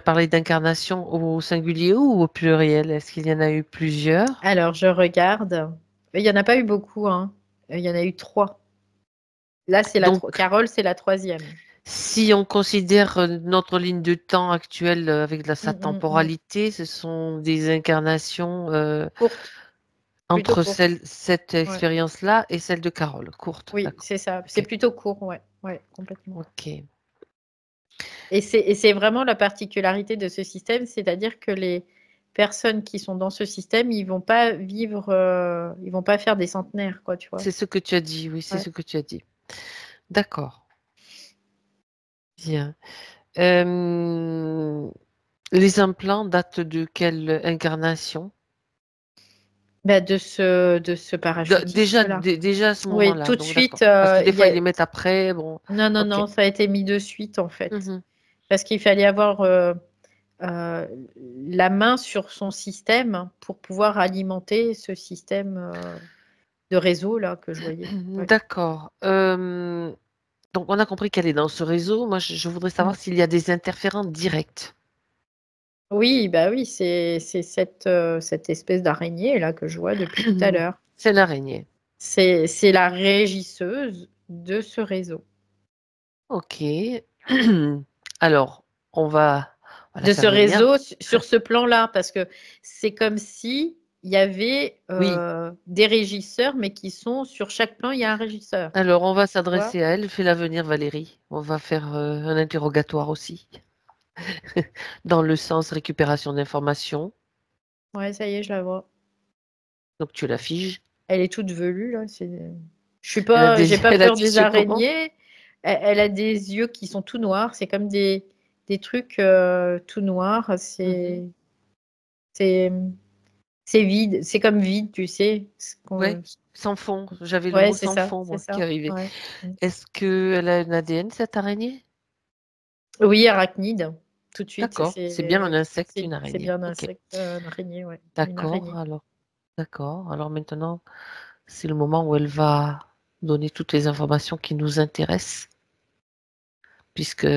parlé d'incarnation au singulier ou au pluriel? Est-ce qu'il y en a eu plusieurs? Alors, je regarde. Il n'y en a pas eu beaucoup, hein. Il y en a eu 3. Là, Donc, Carole, c'est la troisième. si on considère notre ligne de temps actuelle avec sa Mm, mm, mm. temporalité, ce sont des incarnations Courte, plutôt entre courte. cette Ouais. expérience-là et celle de Carole, courte, Oui, d'accord. c'est ça. C'est Ok, plutôt court, ouais. Ouais, complètement. ok. Et c'est vraiment la particularité de ce système, c'est-à-dire que les personnes qui sont dans ce système, ils vont pas vivre, ils vont pas faire des centenaires, quoi, tu vois. C'est ce que tu as dit, oui, c'est Ouais. ce que tu as dit. D'accord, bien. Euh, les implants datent de quelle incarnation? Bah, de ce Déjà, parachutiste-là. déjà à ce Oui, moment-là, tout de donc d'accord. suite, Parce que des il y fois, ils a... les mettent après, bon, Non, non, ok. non, ça a été mis de suite, en fait. Mhm. Parce qu'il fallait avoir euh, la main sur son système pour pouvoir alimenter ce système de réseau, là, que je voyais. Ouais. D'accord. Donc, on a compris qu'elle est dans ce réseau. Moi, je voudrais Mm. savoir s'il y a des interférences directes. Oui, bah oui, c'est cette espèce d'araignée là que je vois depuis tout à l'heure. C'est l'araignée. C'est la régisseuse de ce réseau. Ok. Alors, on va la De ce faire venir. réseau sur ce plan-là, parce que c'est comme si il y avait Oui. des régisseurs, mais qui sont sur chaque plan, il y a un régisseur. Alors, on va Tu vois? s'adresser à elle. Fais-la venir, Valérie. On va faire un interrogatoire aussi, dans le sens récupération d'informations. Ouais, ça y est, je la vois. Donc, tu la figes. Elle est toute velue là. J'ai pas Elle a peur des des yeux comment? araignées. Elle a des yeux qui sont tout noirs. C'est comme des trucs tout noirs. Mhm. C'est, c'est vide. C'est comme vide, tu sais. Ouais, sans fond. J'avais le Ouais, mot c'est sans ça, fond, c'est moi, qui ça. arrivait. Ouais. Mm. Est-ce qu'elle a un ADN, cette araignée? Oui, arachnide. Tout de suite, D'accord. C'est bien un ouais. insecte, une C'est araignée. bien un Ok. insecte, une araignée, ouais. Une D'accord. araignée. Alors, d'accord. Alors maintenant, c'est le moment où elle va donner toutes les informations qui nous intéressent, puisque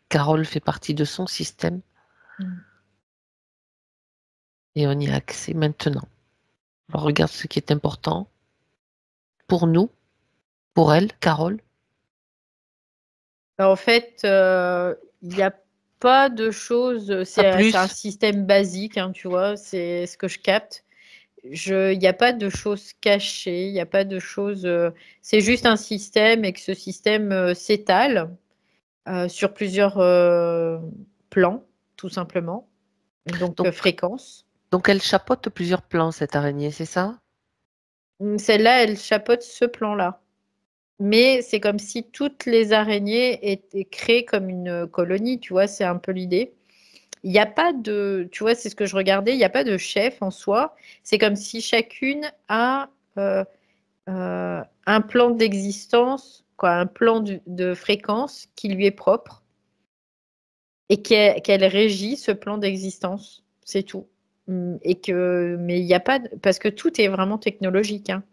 Carole fait partie de son système Mm. et on y a accès maintenant. Alors, regarde ce qui est important pour nous, pour elle, Carole. En fait, il n'y a pas de choses. Pas C'est un plus. système basique, hein, tu vois. C'est ce que je capte. Il n'y a pas de choses cachées, il n'y a pas de choses. C'est juste un système et que ce système s'étale sur plusieurs plans, tout simplement. Donc, Donc, fréquences. donc elle chapeaute plusieurs plans, cette araignée, c'est ça? Celle-là, elle chapeaute ce plan-là. mais c'est comme si toutes les araignées étaient créées comme une colonie, tu vois, c'est un peu l'idée. Il n'y a pas de, tu vois, c'est ce que je regardais, il n'y a pas de chef en soi. C'est comme si chacune a un plan d'existence, quoi, un plan de fréquence qui lui est propre et qu'elle régit ce plan d'existence. C'est tout. Mais il n'y a pas parce que tout est vraiment technologique, hein.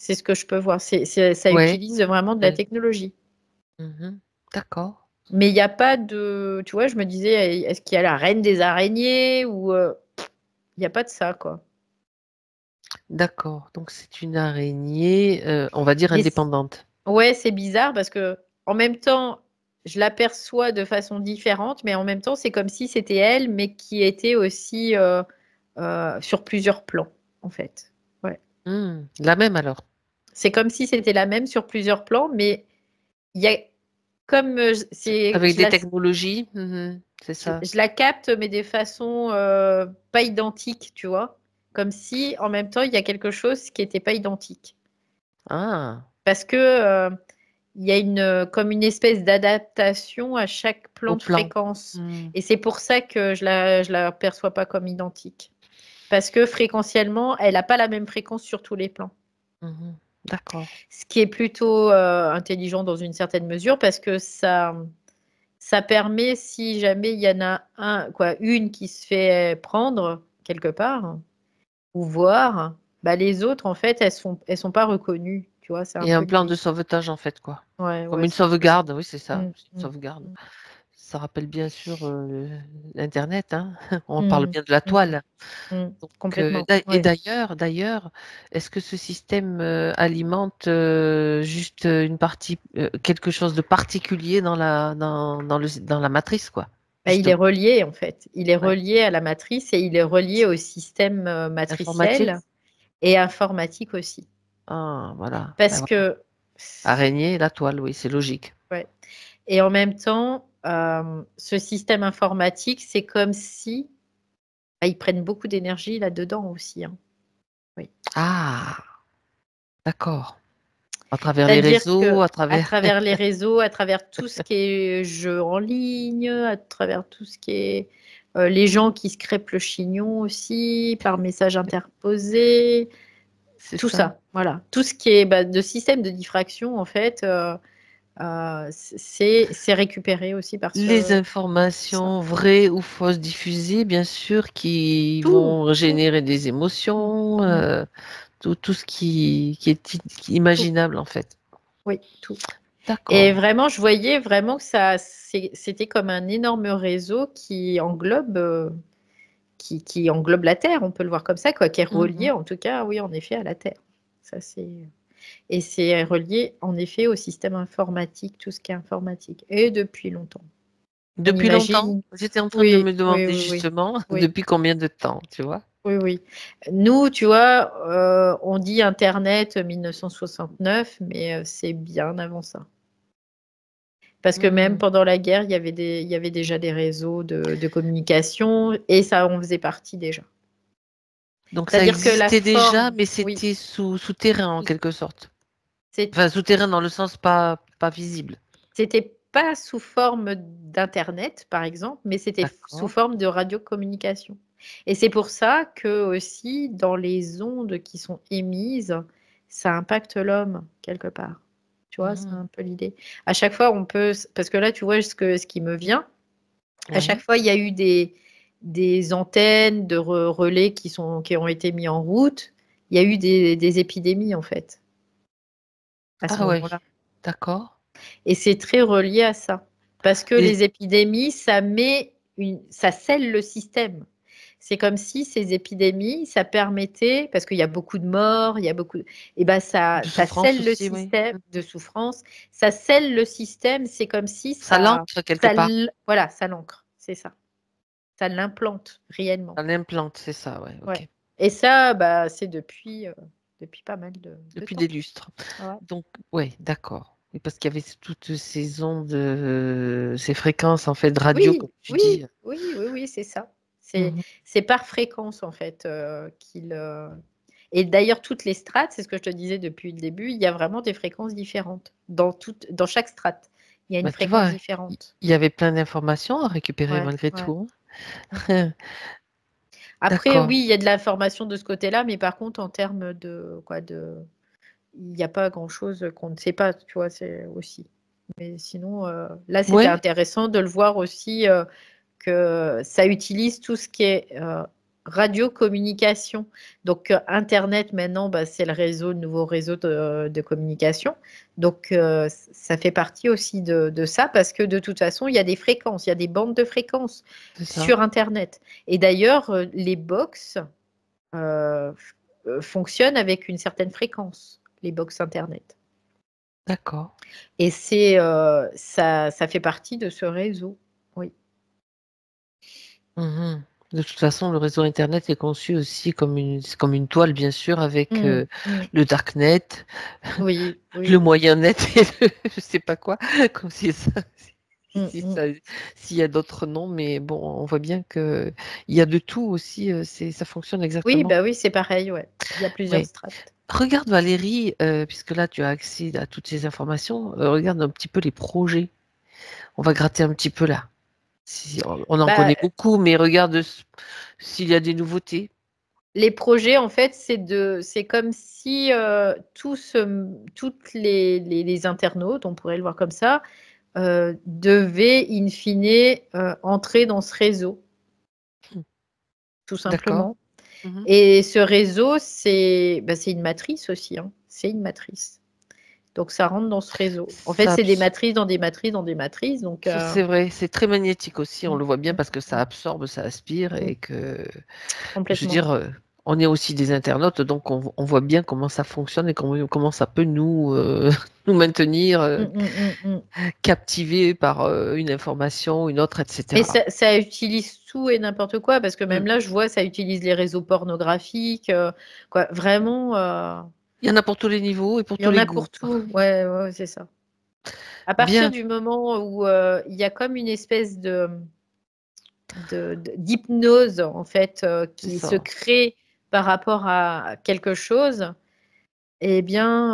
C'est ce que je peux voir. Ça Ouais, utilise vraiment de la ouais. technologie. Mhm. D'accord. Mais il n'y a pas de, tu vois, je me disais, est-ce qu'il y a la reine des araignées ou il n'y a pas de ça, quoi. D'accord. Donc c'est une araignée, on va dire Mais indépendante. ouais, c'est bizarre parce que en même temps, je l'aperçois de façon différente, mais en même temps, c'est comme si c'était elle, mais qui était aussi sur plusieurs plans, en fait. Ouais. La même alors. C'est comme si c'était la même sur plusieurs plans, mais il y a comme Avec des technologies. C'est ça. je la capte, mais des façons pas identiques, tu vois. Comme si en même temps, il y a quelque chose qui n'était pas identique. Ah, Parce que il y a comme une espèce d'adaptation à chaque plan au de plan. fréquence. Hmm. Et c'est pour ça que je la perçois pas comme identique. Parce que fréquentiellement, elle n'a pas la même fréquence sur tous les plans. Mhm. D'accord. Ce qui est plutôt intelligent dans une certaine mesure parce que ça permet, si jamais il y en a une qui se fait prendre quelque part ou voir, bah les autres, en fait, elles sont pas reconnues. Tu vois, c'est un Et peu un plan de l'idée. sauvetage en fait, quoi. Ouais, Comme ouais, une c'est un peu ça. sauvegarde, oui, c'est ça. Mm, C'est une mm, sauvegarde. mm, Ça rappelle bien sûr l'Internet, hein. On parle mm, bien de la mm, toile. mm. Donc, Complètement. et Ouais. d'ailleurs, est-ce que ce système alimente juste une partie, quelque chose de particulier dans la matrice, quoi, Bah, il est justement. relié, en fait. Il est Ouais. relié à la matrice et il est relié au système Informatique? matriciel et informatique aussi. Ah, voilà. Ben Parce voilà. que, Araignée, la toile, oui, c'est logique. ouais. Et en même temps, ce système informatique, c'est comme si bah, ils prennent beaucoup d'énergie là-dedans aussi, hein. Oui. Ah, d'accord. À travers les C'est-à-dire réseaux, que à à travers. travers les réseaux, à travers tout ce qui est jeux en ligne, à travers tout ce qui est les gens qui se crêpent le chignon aussi par message interposé, C'est tout ça. ça, voilà, tout ce qui est bah, de système de diffraction en fait, c'est récupéré aussi par Les ça. informations vraies ou fausses diffusées, bien sûr, qui Tout, vont tout, générer des mm, émotions, mm, tout ce qui est tout, imaginable en fait. oui, tout. Et D'accord. vraiment, je voyais vraiment que c'était comme un énorme réseau qui englobe la Terre, on peut le voir comme ça, quoi, qui est relié Mhm. en tout cas, oui, en effet, à la Terre. Ça, et c'est relié en effet au système informatique, tout ce qui est informatique, et depuis longtemps. On Depuis longtemps, imagine, j'étais en train de oui, me oui, demander oui, oui, justement oui, depuis combien de temps, tu vois? oui, oui. Nous, tu vois, on dit Internet 1969, mais c'est bien avant ça. Parce que même Hmm. pendant la guerre, il y avait déjà des réseaux de communication et ça en faisait partie déjà. Donc ça C'est-à-dire que la existait déjà, forme, mais oui, c'était souterrain en quelque sorte. c'est- Enfin, souterrain dans le sens pas visible. c'était pas sous forme d'Internet, par exemple, mais c'était sous D'accord. forme de radiocommunication. Et c'est pour ça que aussi, dans les ondes qui sont émises, ça impacte l'homme quelque part. Tu vois, c'est Mhm. un peu l'idée. À chaque fois, on peut, parce que là, tu vois, ce qui me vient, à chaque Ouais. fois, il y a eu des antennes de relais qui ont été mis en route. Il y a eu des épidémies, en fait, à ce Ah ouais, moment-là. d'accord. Et c'est très relié à ça. Parce que Et les épidémies, ça scelle le système. C'est comme si ces épidémies, ça permettait, parce qu'il y a beaucoup de morts, il y a beaucoup, et ben de ça souffrance scelle le aussi, oui. système de souffrance, ça scelle le système, c'est comme si Ça l'ancre quelque part. voilà, ça l'ancre, c'est ça. Ça l'implante réellement. Ça l'implante, c'est ça, ouais, Ouais. ok. Et ça, bah, c'est depuis pas mal de Depuis temps. des lustres. Ouais. Donc, ouais, d'accord. Et parce qu'il y avait toutes ces ondes, ces fréquences en fait de radio, Oui, comme tu oui, dis. oui, oui, oui, c'est ça. Mhm. C'est par fréquence en fait Et d'ailleurs, toutes les strates, c'est ce que je te disais depuis le début, il y a vraiment des fréquences différentes. Dans chaque strate, il y a une Bah, tu fréquence vois, différente. il y avait plein d'informations à récupérer Ouais, malgré ouais. tout. Après, D'accord. oui, il y a de l'information de ce côté-là, mais par contre, en termes il n'y a pas grand-chose qu'on ne sait pas, tu vois, c'est aussi. Mais sinon, là, c'était Ouais, intéressant de le voir aussi que ça utilise tout ce qui est radiocommunication. Donc, Internet, maintenant, bah, c'est le nouveau réseau de communication. Donc, ça fait partie aussi de ça parce que de toute façon, il y a des fréquences, il y a des bandes de fréquences c'est ça. sur Internet. Et d'ailleurs, les box euh, fonctionnent avec une certaine fréquence, les box Internet. D'accord. Et ça fait partie de ce réseau. Oui. Mhm. De toute façon, le réseau Internet est conçu aussi comme une toile, bien sûr, avec Mm, mm. le darknet, Oui, oui, le oui. moyen net et je sais pas quoi, comme si ça, Mm, si mm. ça- s'il y a d'autres noms, mais bon, on voit bien que il y a de tout aussi, ça fonctionne Oui, exactement. bah oui, c'est pareil, ouais. Il y a plusieurs Oui. strates. Regarde Valérie, puisque là tu as accès à toutes ces informations, regarde un petit peu les projets. On va gratter un petit peu là. On en Bah, connaît beaucoup, mais regarde s'il y a des nouveautés. les projets, en fait, c'est comme si toutes les internautes, on pourrait le voir comme ça, devaient in fine entrer dans ce réseau, tout D'accord. simplement. Mhm. Et ce réseau, c'est une matrice aussi, hein. C'est une matrice. Donc ça rentre dans ce réseau. En fait, Ça, c'est des matrices dans des matrices dans des matrices. Donc c'est vrai, c'est très magnétique aussi, on mm, le voit bien mm, parce que ça mm, absorbe, ça aspire mm, et que, je veux complètement. dire, on est aussi des internautes, donc on voit bien comment ça fonctionne et comment ça peut nous, nous maintenir Mm, mm, mm, mm. captivés par une information, une autre, Mais etc. ça utilise tout et n'importe quoi, parce que Mm. même là, je vois, ça utilise les réseaux pornographiques, quoi. Vraiment, Il y en a pour tous les niveaux et pour il y tous en les a goûts. pour tout. Ouais, ouais, c'est ça. À partir Bien, du moment où il y a comme une espèce d'hypnose, en fait, c'est qui se ça. crée par rapport à quelque chose, eh bien,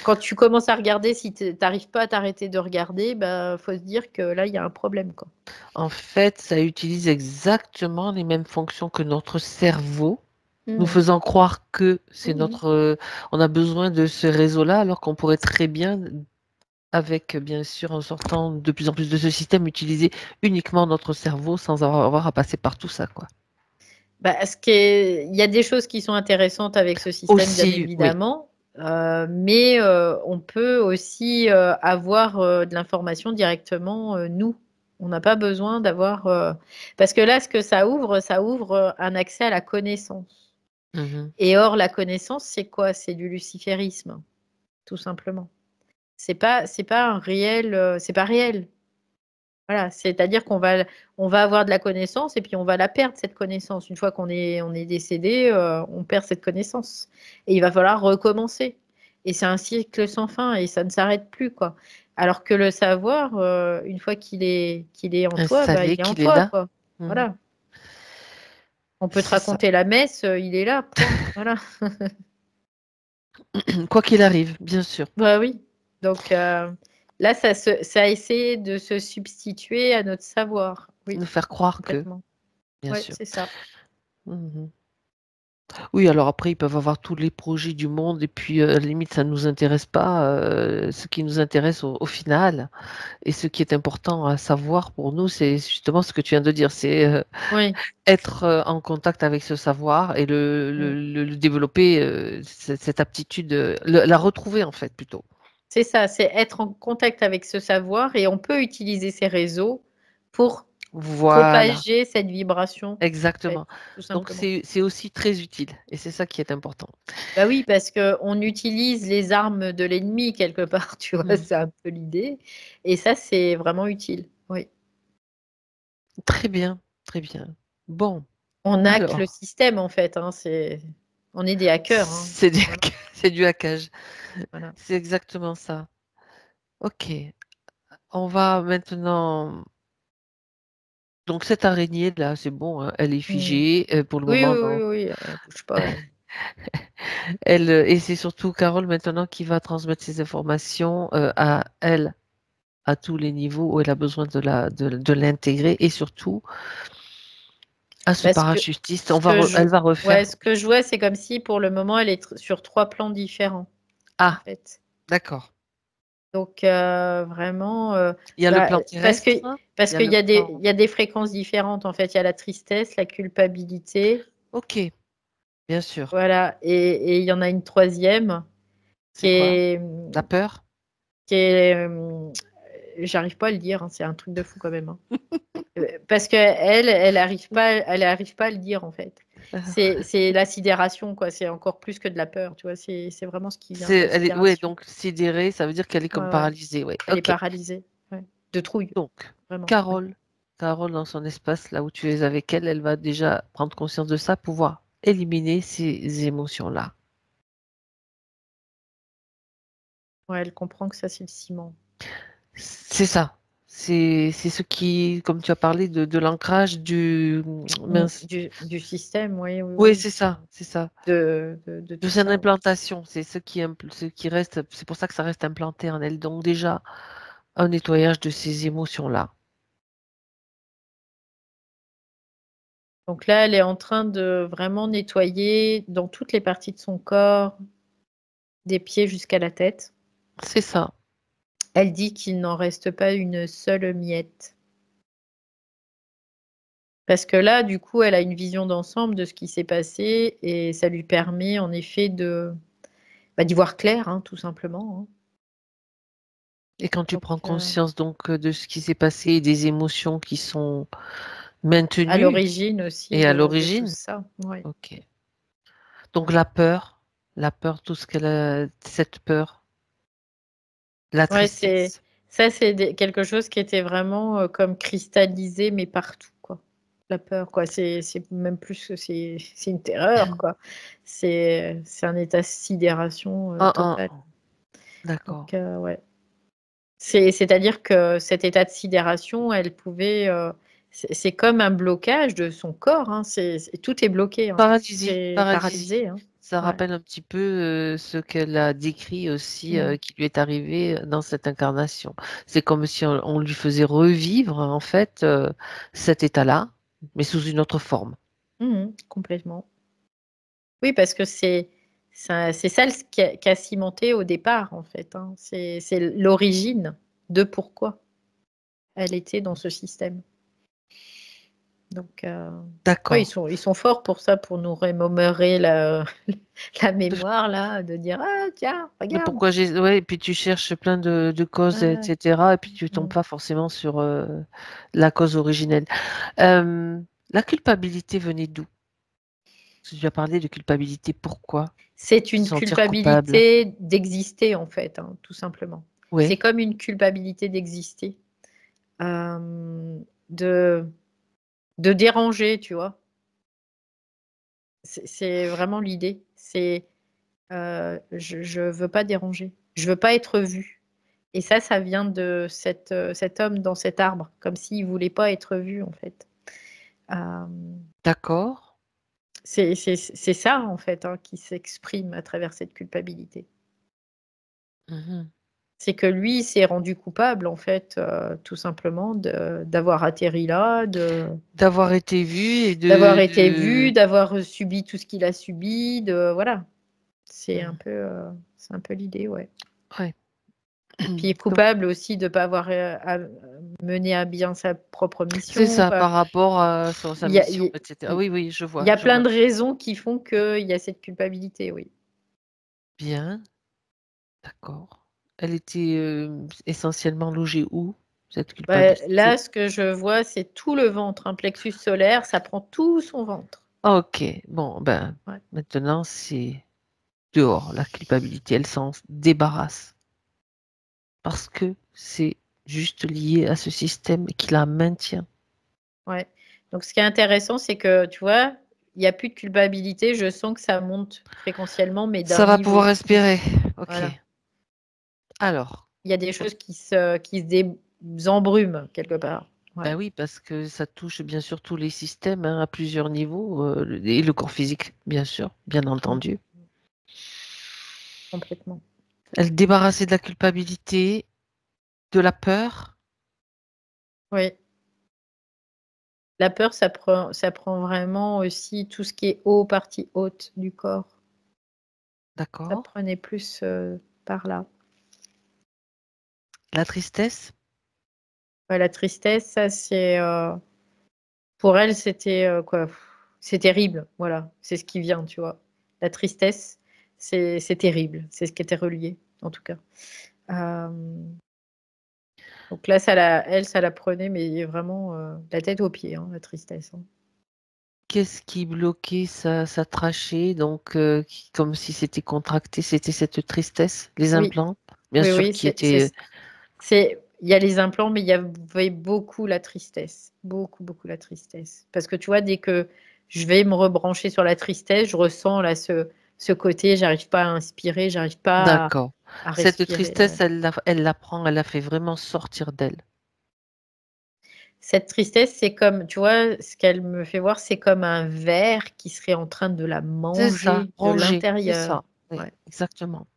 quand tu commences à regarder, si tu n'arrives pas à t'arrêter de regarder, bah, faut se dire que là, il y a un problème, quoi. En fait, ça utilise exactement les mêmes fonctions que notre cerveau, nous Mhm. faisant croire que c'est Mhm. on a besoin de ce réseau-là, alors qu'on pourrait très bien, avec bien sûr en sortant de plus en plus de ce système, utiliser uniquement notre cerveau sans avoir à passer par tout ça, quoi. Bah, il y a des choses qui sont intéressantes avec ce système, bien Aussi, oui. évidemment, mais on peut aussi avoir de l'information directement, nous. On n'a pas besoin d'avoir... Parce que là, ce que ça ouvre un accès à la connaissance. Mhm. Et or, la connaissance, c'est quoi? C'est du luciférisme, tout simplement. C'est pas un réel, c'est pas réel. Voilà, c'est-à-dire on va avoir de la connaissance et puis on va la perdre, cette connaissance. Une fois on est décédé, on perd cette connaissance. Et il va falloir recommencer. Et c'est un cycle sans fin et ça ne s'arrête plus, quoi. Alors que le savoir, une fois qu'il est en toi, bah, Installé, il est en qu'il est toi, là. quoi. Mhm. Voilà. On peut te C'est ça. raconter la messe, il est là, point. Voilà. Quoi qu'il arrive, bien sûr. Bah oui. Donc là, ça a essayé de se substituer à notre savoir. Oui, Nous faire croire que, complètement. bien Oui, sûr. c'est ça. Mhm. Oui, alors après, ils peuvent avoir tous les projets du monde et puis à la limite, ça ne nous intéresse pas. Ce qui nous intéresse au final et ce qui est important à savoir pour nous, c'est justement ce que tu viens de dire, c'est Oui. être en contact avec ce savoir et Mm. le développer, cette aptitude, la retrouver en fait plutôt. C'est ça, c'est être en contact avec ce savoir et on peut utiliser ces réseaux pour Voilà, propager cette vibration, en fait, exactement. tout Donc simplement. c'est aussi très utile et c'est ça qui est important. Bah oui, parce que on utilise les armes de l'ennemi quelque part, tu vois, Mm. c'est un peu l'idée. Et ça, c'est vraiment utile. Oui. Très bien, très bien. Bon, On hack le alors, système, en fait, hein, on est des hackers, hein. c'est du, Voilà, c'est du hackage. voilà. C'est exactement ça. Ok, on va maintenant. Donc cette araignée là, c'est bon, hein, elle est Mm. figée pour le Oui, moment oui, oui, dans. oui, bouge pas. Et c'est surtout Carole maintenant qui va transmettre ces informations à elle, à tous les niveaux où elle a besoin de l'intégrer et surtout à ce Parce que parachutiste. Elle va ouais, refaire. ce que je vois, c'est comme si pour le moment, elle est sur 3 plans différents, en Ah, fait. d'accord. Donc vraiment, Il y a le bah, plan parce que terrestre, il parce y a qu'il le y a des plan. il y a des fréquences différentes en fait. Il y a la tristesse, la culpabilité, Ok, bien sûr. voilà, et il y en a une troisième qui C'est quoi? est La peur? qui est j'arrive pas à le dire, hein, c'est un truc de fou quand même, hein. Parce que elle arrive pas à le dire en fait. C'est la sidération quoi. C'est encore plus que de la peur, tu vois. C'est vraiment ce qui vient de la Ouais, sidération. donc sidérée, ça veut dire qu'elle est Ouais, comme ouais. paralysée. Ouais, Elle est ok. paralysée, ouais. De trouille, Donc, vraiment. Ouais. Carole, Carole, dans son espace, là où tu es avec elle, elle va déjà prendre conscience de ça, pouvoir éliminer ces émotions-là. Ouais, elle comprend que ça c'est le ciment. C'est ça. C'est ce qui, comme tu as parlé de l'ancrage mince. Du système, oui, oui, Oui, oui. c'est ça, c'est ça. De De tout son ça, ouais. implantation, c'est ce qui reste, c'est pour ça que ça reste implanté en elle. Donc déjà, un nettoyage de ces émotions-là. Donc là, elle est en train de vraiment nettoyer dans toutes les parties de son corps, des pieds jusqu'à la tête. C'est ça. Elle dit qu'il n'en reste pas une seule miette. Parce que là, du coup, elle a une vision d'ensemble de ce qui s'est passé et ça lui permet en effet d'y voir clair, hein, tout simplement, hein. Et quand tu Donc, prends conscience donc de ce qui s'est passé et des émotions qui sont à maintenues l'origine aussi et à de tout l'origine, ça. Ouais. ok. Donc la peur, tout ce qu'elle a, cette peur, la Ouais, tristesse. c'est quelque chose qui était vraiment comme cristallisé, mais partout, quoi. La peur, quoi. C'est même plus que c'est une terreur, quoi. C'est un état de sidération Ah, total. ah, d'accord. Donc, ouais. C'est-à-dire que cet état de sidération, elle pouvait. C'est comme un blocage de son corps, hein. Tout est bloqué, hein. Paralysie, C'est paralysie. paralysé, hein. Ça Ouais. rappelle un petit peu ce qu'elle a décrit aussi Mm. qui lui est arrivé dans cette incarnation. C'est comme si on lui faisait revivre en fait cet état-là, mais sous une autre forme. Complètement. Oui, parce que c'est ça qui a cimenté au départ, en fait, hein. C'est l'origine de pourquoi elle était dans ce système. Donc, ouais, D'accord. ils sont forts pour ça, pour nous remémorer la mémoire, là, de dire, ah, tiens, Mais regarde. pourquoi ouais, et puis tu cherches plein de causes, Ouais. etc. Et puis tu tombes Mm. pas forcément sur la cause originelle. Euh, la culpabilité venait d'où? Parce que tu as parlé de culpabilité. Pourquoi C'est se une sentir coupable? culpabilité d'exister, en fait, hein, tout simplement. C'est Oui, comme une culpabilité d'exister, de, de déranger, tu vois. C'est vraiment l'idée. Je veux pas déranger. Je veux pas être vue. Et ça vient de cet homme dans cet arbre, comme s'il voulait pas être vu, en fait. Euh, d'accord. c'est ça, en fait, hein, qui s'exprime à travers cette culpabilité. Mhm. C'est que lui, il s'est rendu coupable, en fait, tout simplement, d'avoir atterri là, D'avoir été vu et d'avoir été vu, d'avoir subi tout ce qu'il a subi, voilà. Mhm. C'est un peu l'idée, ouais. Ouais. Puis Donc, coupable aussi de ne pas avoir mené à bien sa propre c'est mission. ça Pas. par rapport à sa Il y a, mission, il etc. Oui, oui, il y je a plein vois. de raisons qui font qu'il y a cette culpabilité, oui. Bien, d'accord. Elle était essentiellement logée où, cette Bah, culpabilité? là, ce que je vois, c'est tout le ventre, un plexus solaire, ça prend tout son ventre. Ok, bon, ben, Ouais. maintenant c'est dehors, la culpabilité, elle s'en débarrasse. Parce que c'est juste lié à ce système qui la maintient. Ouais. Donc, ce qui est intéressant, c'est que, tu vois, il n'y a plus de culpabilité. Je sens que ça monte fréquentiellement, mais d'un Ça va pouvoir niveau. respirer. Ok. Voilà. Alors, Il y a des choses qui se désembrument quelque part. Ouais. Ben oui, parce que ça touche bien sûr tous les systèmes hein, à plusieurs niveaux, et le corps physique, bien sûr, bien Mm. entendu. Complètement. Elle débarrassée de la culpabilité, de la peur. Oui. La peur, ça prend vraiment aussi tout ce qui est haut, partie haute du corps. Ça D'accord. prenait plus par là. La tristesse. Ouais, la tristesse, ça c'est pour elle, c'était quoi? C'est terrible, voilà. C'est ce qui vient, tu vois. La tristesse, c'est terrible. C'est ce qui était relié, en tout cas. Euh, donc là, ça la prenait, mais vraiment la tête aux pieds, hein, la tristesse. Hein. Qu'est-ce qui bloquait sa trachée, donc comme si c'était contracté, c'était cette tristesse, les Oui, implants, bien oui, sûr, oui, qui étaient. il y a les implants, mais il y avait beaucoup la tristesse. Beaucoup, beaucoup la tristesse. Parce que tu vois, dès que je vais me rebrancher sur la tristesse, je ressens là ce côté, j'arrive pas à inspirer, j'arrive pas D'accord. à Cette respirer. Ouais. tristesse, elle la prend, elle la fait vraiment sortir d'elle. Cette tristesse, c'est comme, tu vois, ce qu'elle me fait voir, c'est comme un ver qui serait en train de la C'est ça, manger de rongée, c'est l'intérieur. ça. Oui, Ouais. exactement.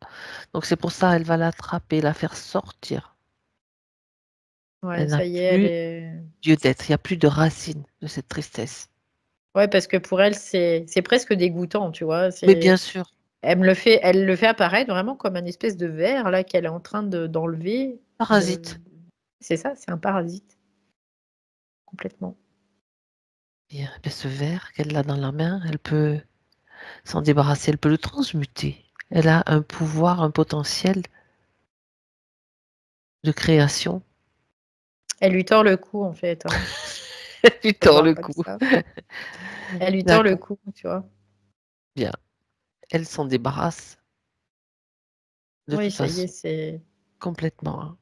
Donc c'est pour ça, elle va l'attraper, la faire sortir. Ouais, Elle n'a ça y est, elle plus est. lieu d'être, il n'y a plus de racine de cette tristesse. Ouais, parce que pour elle, c'est presque dégoûtant, tu vois. Mais bien sûr, Elle le fait apparaître vraiment comme un espèce de ver là qu'elle est en train d'enlever. De... parasite. C'est ça, c'est un parasite complètement. Bien, bien, ce verre qu'elle a dans la main, elle peut s'en débarrasser, elle peut le transmuter. Elle a un pouvoir, un potentiel de création. Elle lui tord le cou en fait. Hein. Elle lui Faut le tord voir le comme cou. ça. Elle lui tord le D'accord, cou, tu vois. bien. Elle s'en débarrasse de Oui, toute ça y est, façon, c'est complètement, hein,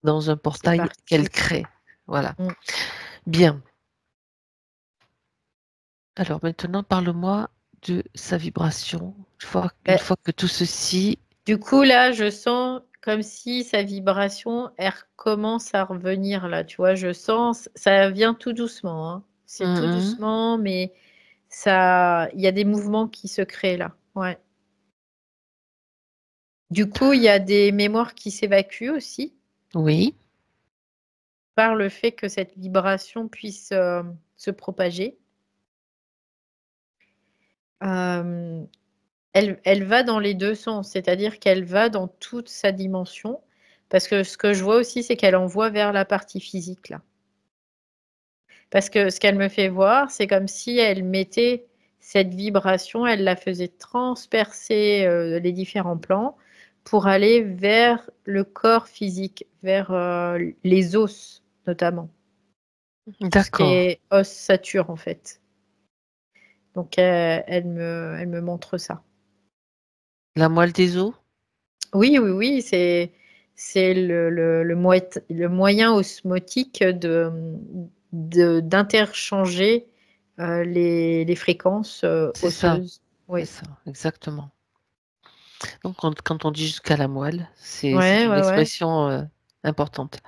dans un c'est portail qu'elle parti. crée. Voilà. Mm. Bien. Alors maintenant, parle-moi de sa vibration. Une Ben, fois que tout ceci, du coup, là, je sens comme si sa vibration, elle commence à revenir là, tu vois. Je sens, ça vient tout doucement. Hein. C'est tout mhm, doucement, mais ça, il y a des mouvements qui se créent là. Ouais. Du coup, il y a des mémoires qui s'évacuent aussi oui, par le fait que cette vibration puisse se propager. Euh, elle va dans les deux sens, c'est-à-dire qu'elle va dans toute sa dimension, parce que ce que je vois aussi, c'est qu'elle envoie vers la partie physique là. Parce que ce qu'elle me fait voir, c'est comme si elle mettait cette vibration, elle la faisait transpercer les différents plans pour aller vers le corps physique, vers les os notamment, tout ce qui d'accord. est ossature en fait. Donc elle me montre ça. La moelle des os, Oui, oui, oui, c'est le moyen osmotique d'interchanger les fréquences c'est ça, osseuses. c'est Oui. ça, exactement. Donc quand on dit jusqu'à la moelle, c'est Ouais, une ouais, ouais. expression importante.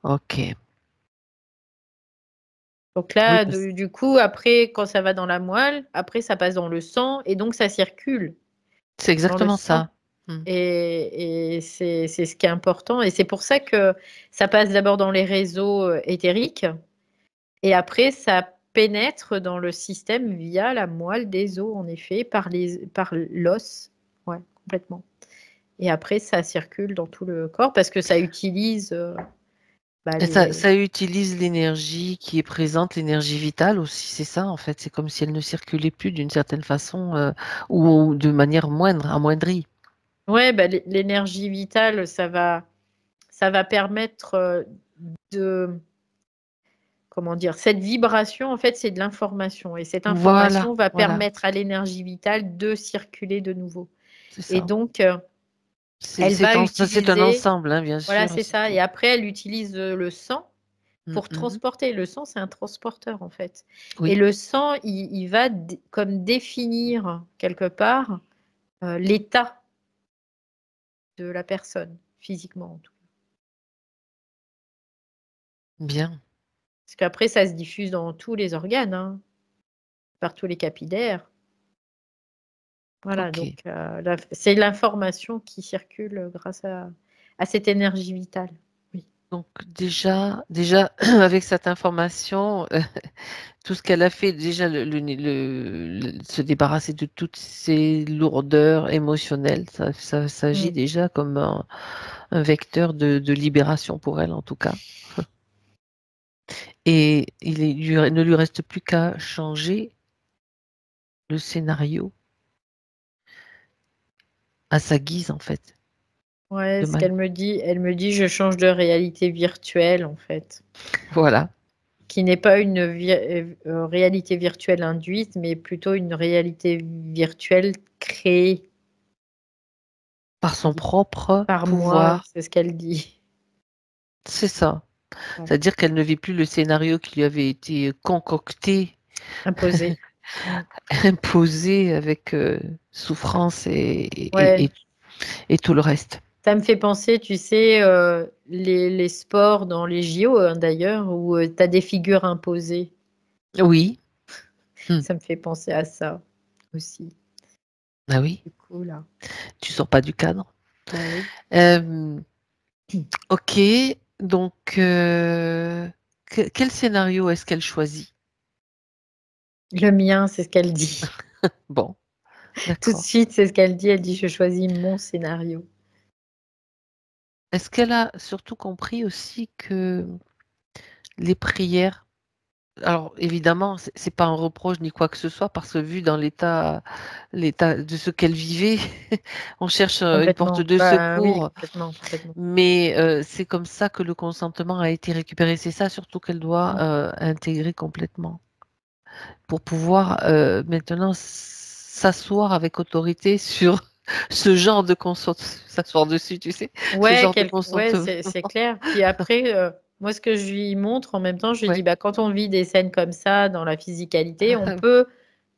Ok. Donc Oui, là, du coup, après, quand ça va dans la moelle, après, ça passe dans le sang et donc ça circule c'est dans le exactement sang. ça. Hmm. Et c'est ce qui est important. Et c'est pour ça que ça passe d'abord dans les réseaux éthériques. Et après, ça pénètre dans le système via la moelle des os, en effet, par l'os. Ouais, complètement. Et après, ça circule dans tout le corps parce que ça utilise bah, Et ça utilise l'énergie qui est présente, l'énergie vitale aussi, c'est ça en fait. C'est comme si elle ne circulait plus d'une certaine façon ou de manière moindre, amoindrie. ouais, bah, l'énergie vitale, ça va permettre de, comment dire, cette vibration, en fait, c'est de l'information. Et cette Voilà, information va voilà, permettre à l'énergie vitale de circuler de nouveau. c'est Et ça. donc, elle va C'est un utiliser, ensemble, hein, bien voilà, sûr. c'est ça. Et après, elle utilise le sang pour Mhm. transporter. Le sang, c'est un transporteur, en fait. Et Oui, le sang, il va comme définir quelque part l'état de la personne, physiquement en tout cas. Bien. Parce qu'après, ça se diffuse dans tous les organes, hein, par tous les capillaires. Voilà, Ok. donc c'est l'information qui circule grâce à cette énergie vitale. Oui. Donc déjà avec cette information, tout ce qu'elle a fait, déjà se débarrasser de toutes ces lourdeurs émotionnelles, ça s'agit Mm. déjà comme un vecteur de libération pour elle en tout cas. Et ne lui reste plus qu'à changer le scénario à sa guise en fait. Ouais, De ce man- qu'elle me dit, elle me dit, je change de réalité virtuelle, en fait, Voilà, qui n'est pas une réalité virtuelle induite, mais plutôt une réalité virtuelle créée par son propre par moi, pouvoir, c'est ce qu'elle dit. c'est ça. Voilà. C'est-à-dire qu'elle ne vit plus le scénario qui lui avait été concocté, Imposée. Mm. imposé avec souffrance Ouais, et tout le reste. ça me fait penser, tu sais, les sports dans les JO, hein, d'ailleurs, où tu as des figures imposées. Oui, hmm. Ça me fait penser à ça aussi. Ah oui, Du coup, là. tu sors pas du cadre. Bah oui. Euh, ok, donc quel scénario est-ce qu'elle choisit? Le mien, c'est ce qu'elle dit. Bon, Tout de d'accord. suite, c'est ce qu'elle dit. Elle dit, je choisis mon scénario. Est-ce qu'elle a surtout compris aussi que les prières, alors évidemment, c'est pas un reproche ni quoi que ce soit, parce que vu dans l'état de ce qu'elle vivait, on cherche une porte Complètement. de Bah oui, secours, complètement, complètement. mais c'est comme ça que le consentement a été récupéré. C'est ça surtout qu'elle doit Mm. intégrer complètement pour pouvoir maintenant s'asseoir avec autorité sur ce genre de consentement, s'asseoir dessus, tu sais, ce Ouais, genre de ouais, consentement. c'est clair. Puis après, moi, ce que je lui montre en même temps, je lui dis, Ouais. bah, quand on vit des scènes comme ça dans la physicalité, on peut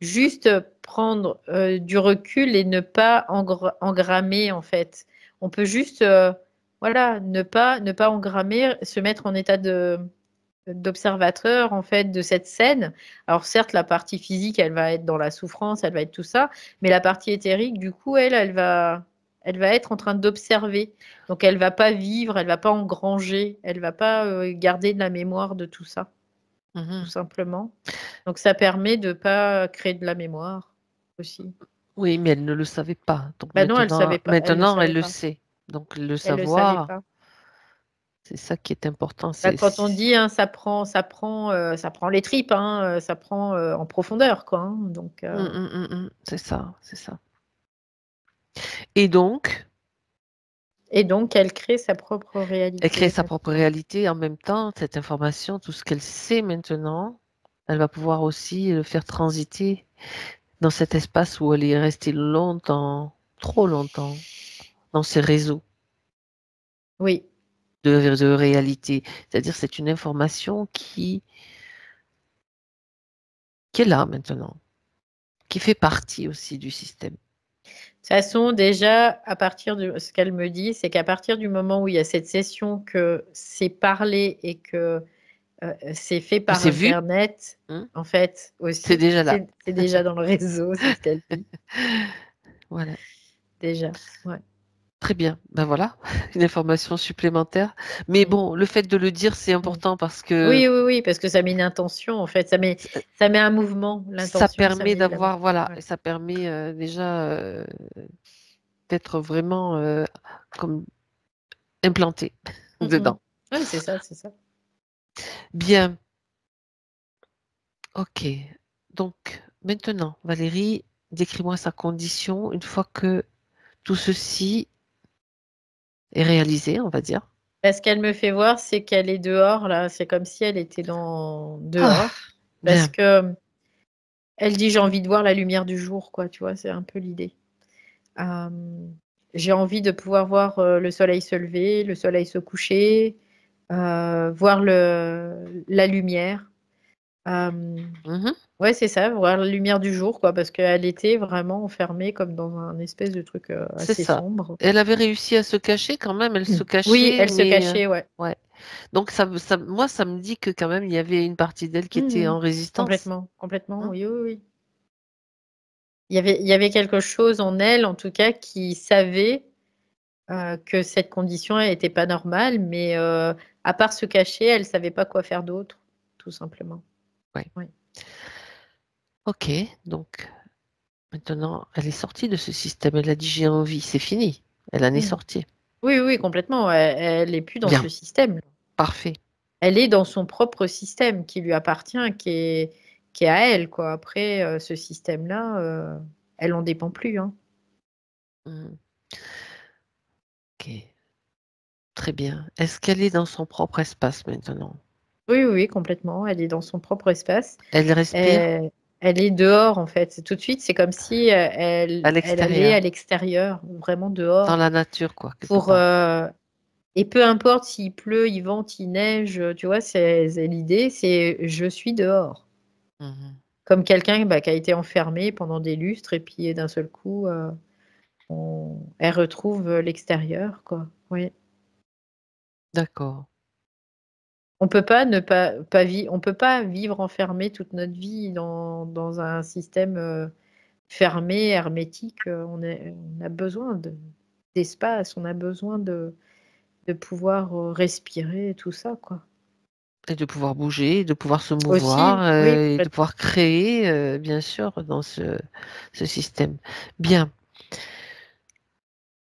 juste prendre du recul et ne pas engrammer, en fait. On peut juste, voilà, ne pas engrammer, se mettre en état d'observateur en fait de cette scène. Alors certes, la partie physique, elle va être dans la souffrance, elle va être tout ça, mais la partie éthérique, du coup, elle va être en train d'observer. Donc elle va pas vivre, elle va pas engranger, elle va pas garder de la mémoire de tout ça, tout Mhm. simplement. Donc ça permet de pas créer de la mémoire aussi. Oui, mais elle ne le savait pas. Donc Ben non, elle savait pas, elle le maintenant, elle savait le pas, sait. Donc le elle le savait savoir, pas. c'est ça qui est important. Bah, quand on dit hein, ça prend les tripes, hein, ça prend en profondeur, quoi, hein. Donc C'est ça, c'est ça. Et donc, et donc, elle crée sa propre elle crée réalité sa propre maintenant. réalité en même temps, cette information, tout ce qu'elle sait maintenant, elle va pouvoir aussi le faire transiter dans cet espace où elle est restée longtemps, trop longtemps, dans ces réseaux Oui, de réalité. C'est-à-dire, c'est une information qui est là maintenant, qui fait partie aussi du système. de toute façon, déjà, à partir de ce qu'elle me dit, c'est qu'à partir du moment où il y a cette session que c'est parlé et que c'est fait Que par c'est vu, Internet, hein, en fait, c'est aussi, déjà là. c'est déjà dans le réseau, c'est ce qu'elle dit, Voilà. déjà. Ouais. Très bien. Ben voilà, une information supplémentaire. Mais Mm, bon, le fait de le dire, c'est mm. important parce que Oui, oui, oui, parce que ça met une intention, en fait, ça met un mouvement. ça L'intention, ça permet met de la. d'avoir, voilà, Ouais. et ça permet déjà d'être vraiment comme implanté Mm, mm. dedans. Oui, c'est ça, c'est ça. Bien, ok. Donc, maintenant, Valérie, décris-moi sa condition une fois que tout ceci est réalisé, on va dire. Ce qu'elle me fait voir, c'est qu'elle est dehors, là. C'est comme si elle était Ah, dehors. Parce bien. que elle dit, j'ai envie de voir la lumière du jour, quoi. Tu vois, c'est un peu l'idée. Euh, j'ai envie de pouvoir voir le soleil se lever, le soleil se coucher, voir la lumière. Mhm. Ouais, c'est ça, voir la lumière du jour, quoi, parce qu'elle était vraiment enfermée comme dans un espèce de truc C'est assez ça. sombre. Elle avait réussi à se cacher quand même, elle se Oui, cachait, elle se mais cachait, ouais. ouais. Donc moi, ça me dit que quand même, il y avait une partie d'elle qui était Mhm. en résistance. Complètement, complètement, Hein. oui, oui, oui. Il y avait quelque chose en elle, en tout cas, qui savait que cette condition n'était pas normale, mais à part se cacher, elle savait pas quoi faire d'autre, tout simplement. Ouais. Oui. Ok, donc maintenant, elle est sortie de ce système. Elle a dit j'ai envie, c'est fini. Elle en est Mhm. sortie. Oui, oui, complètement. Elle est plus dans ce Bien, système. parfait. Elle est dans son propre système qui lui appartient, qui est à elle, quoi. Après, ce système-là, elle en dépend plus, hein. Mhm. Ok, très bien. Est-ce qu'elle est dans son propre espace maintenant? Oui, oui, oui, complètement. Elle est dans son propre espace. Elle respire Elle, elle est dehors, en fait. Tout de suite, c'est comme si à elle allait à l'extérieur, l'extérieur, vraiment dans dehors, la nature, quoi, quelque pour, part. et peu importe s'il pleut, il vente, il neige, tu vois, c'est l'idée, c'est je suis dehors. Mhm. Comme quelqu'un bah, qui a été enfermé pendant des lustres et puis d'un seul coup, elle retrouve l'extérieur, quoi. Oui. D'accord. On peut pas ne pas on peut pas vivre enfermé toute notre vie dans un système fermé, hermétique. On a besoin d'espace, on a besoin de pouvoir respirer et tout ça, quoi. Et de pouvoir bouger, de pouvoir se mouvoir, Aussi, oui, et de pouvoir créer, bien sûr, dans ce système. Bien.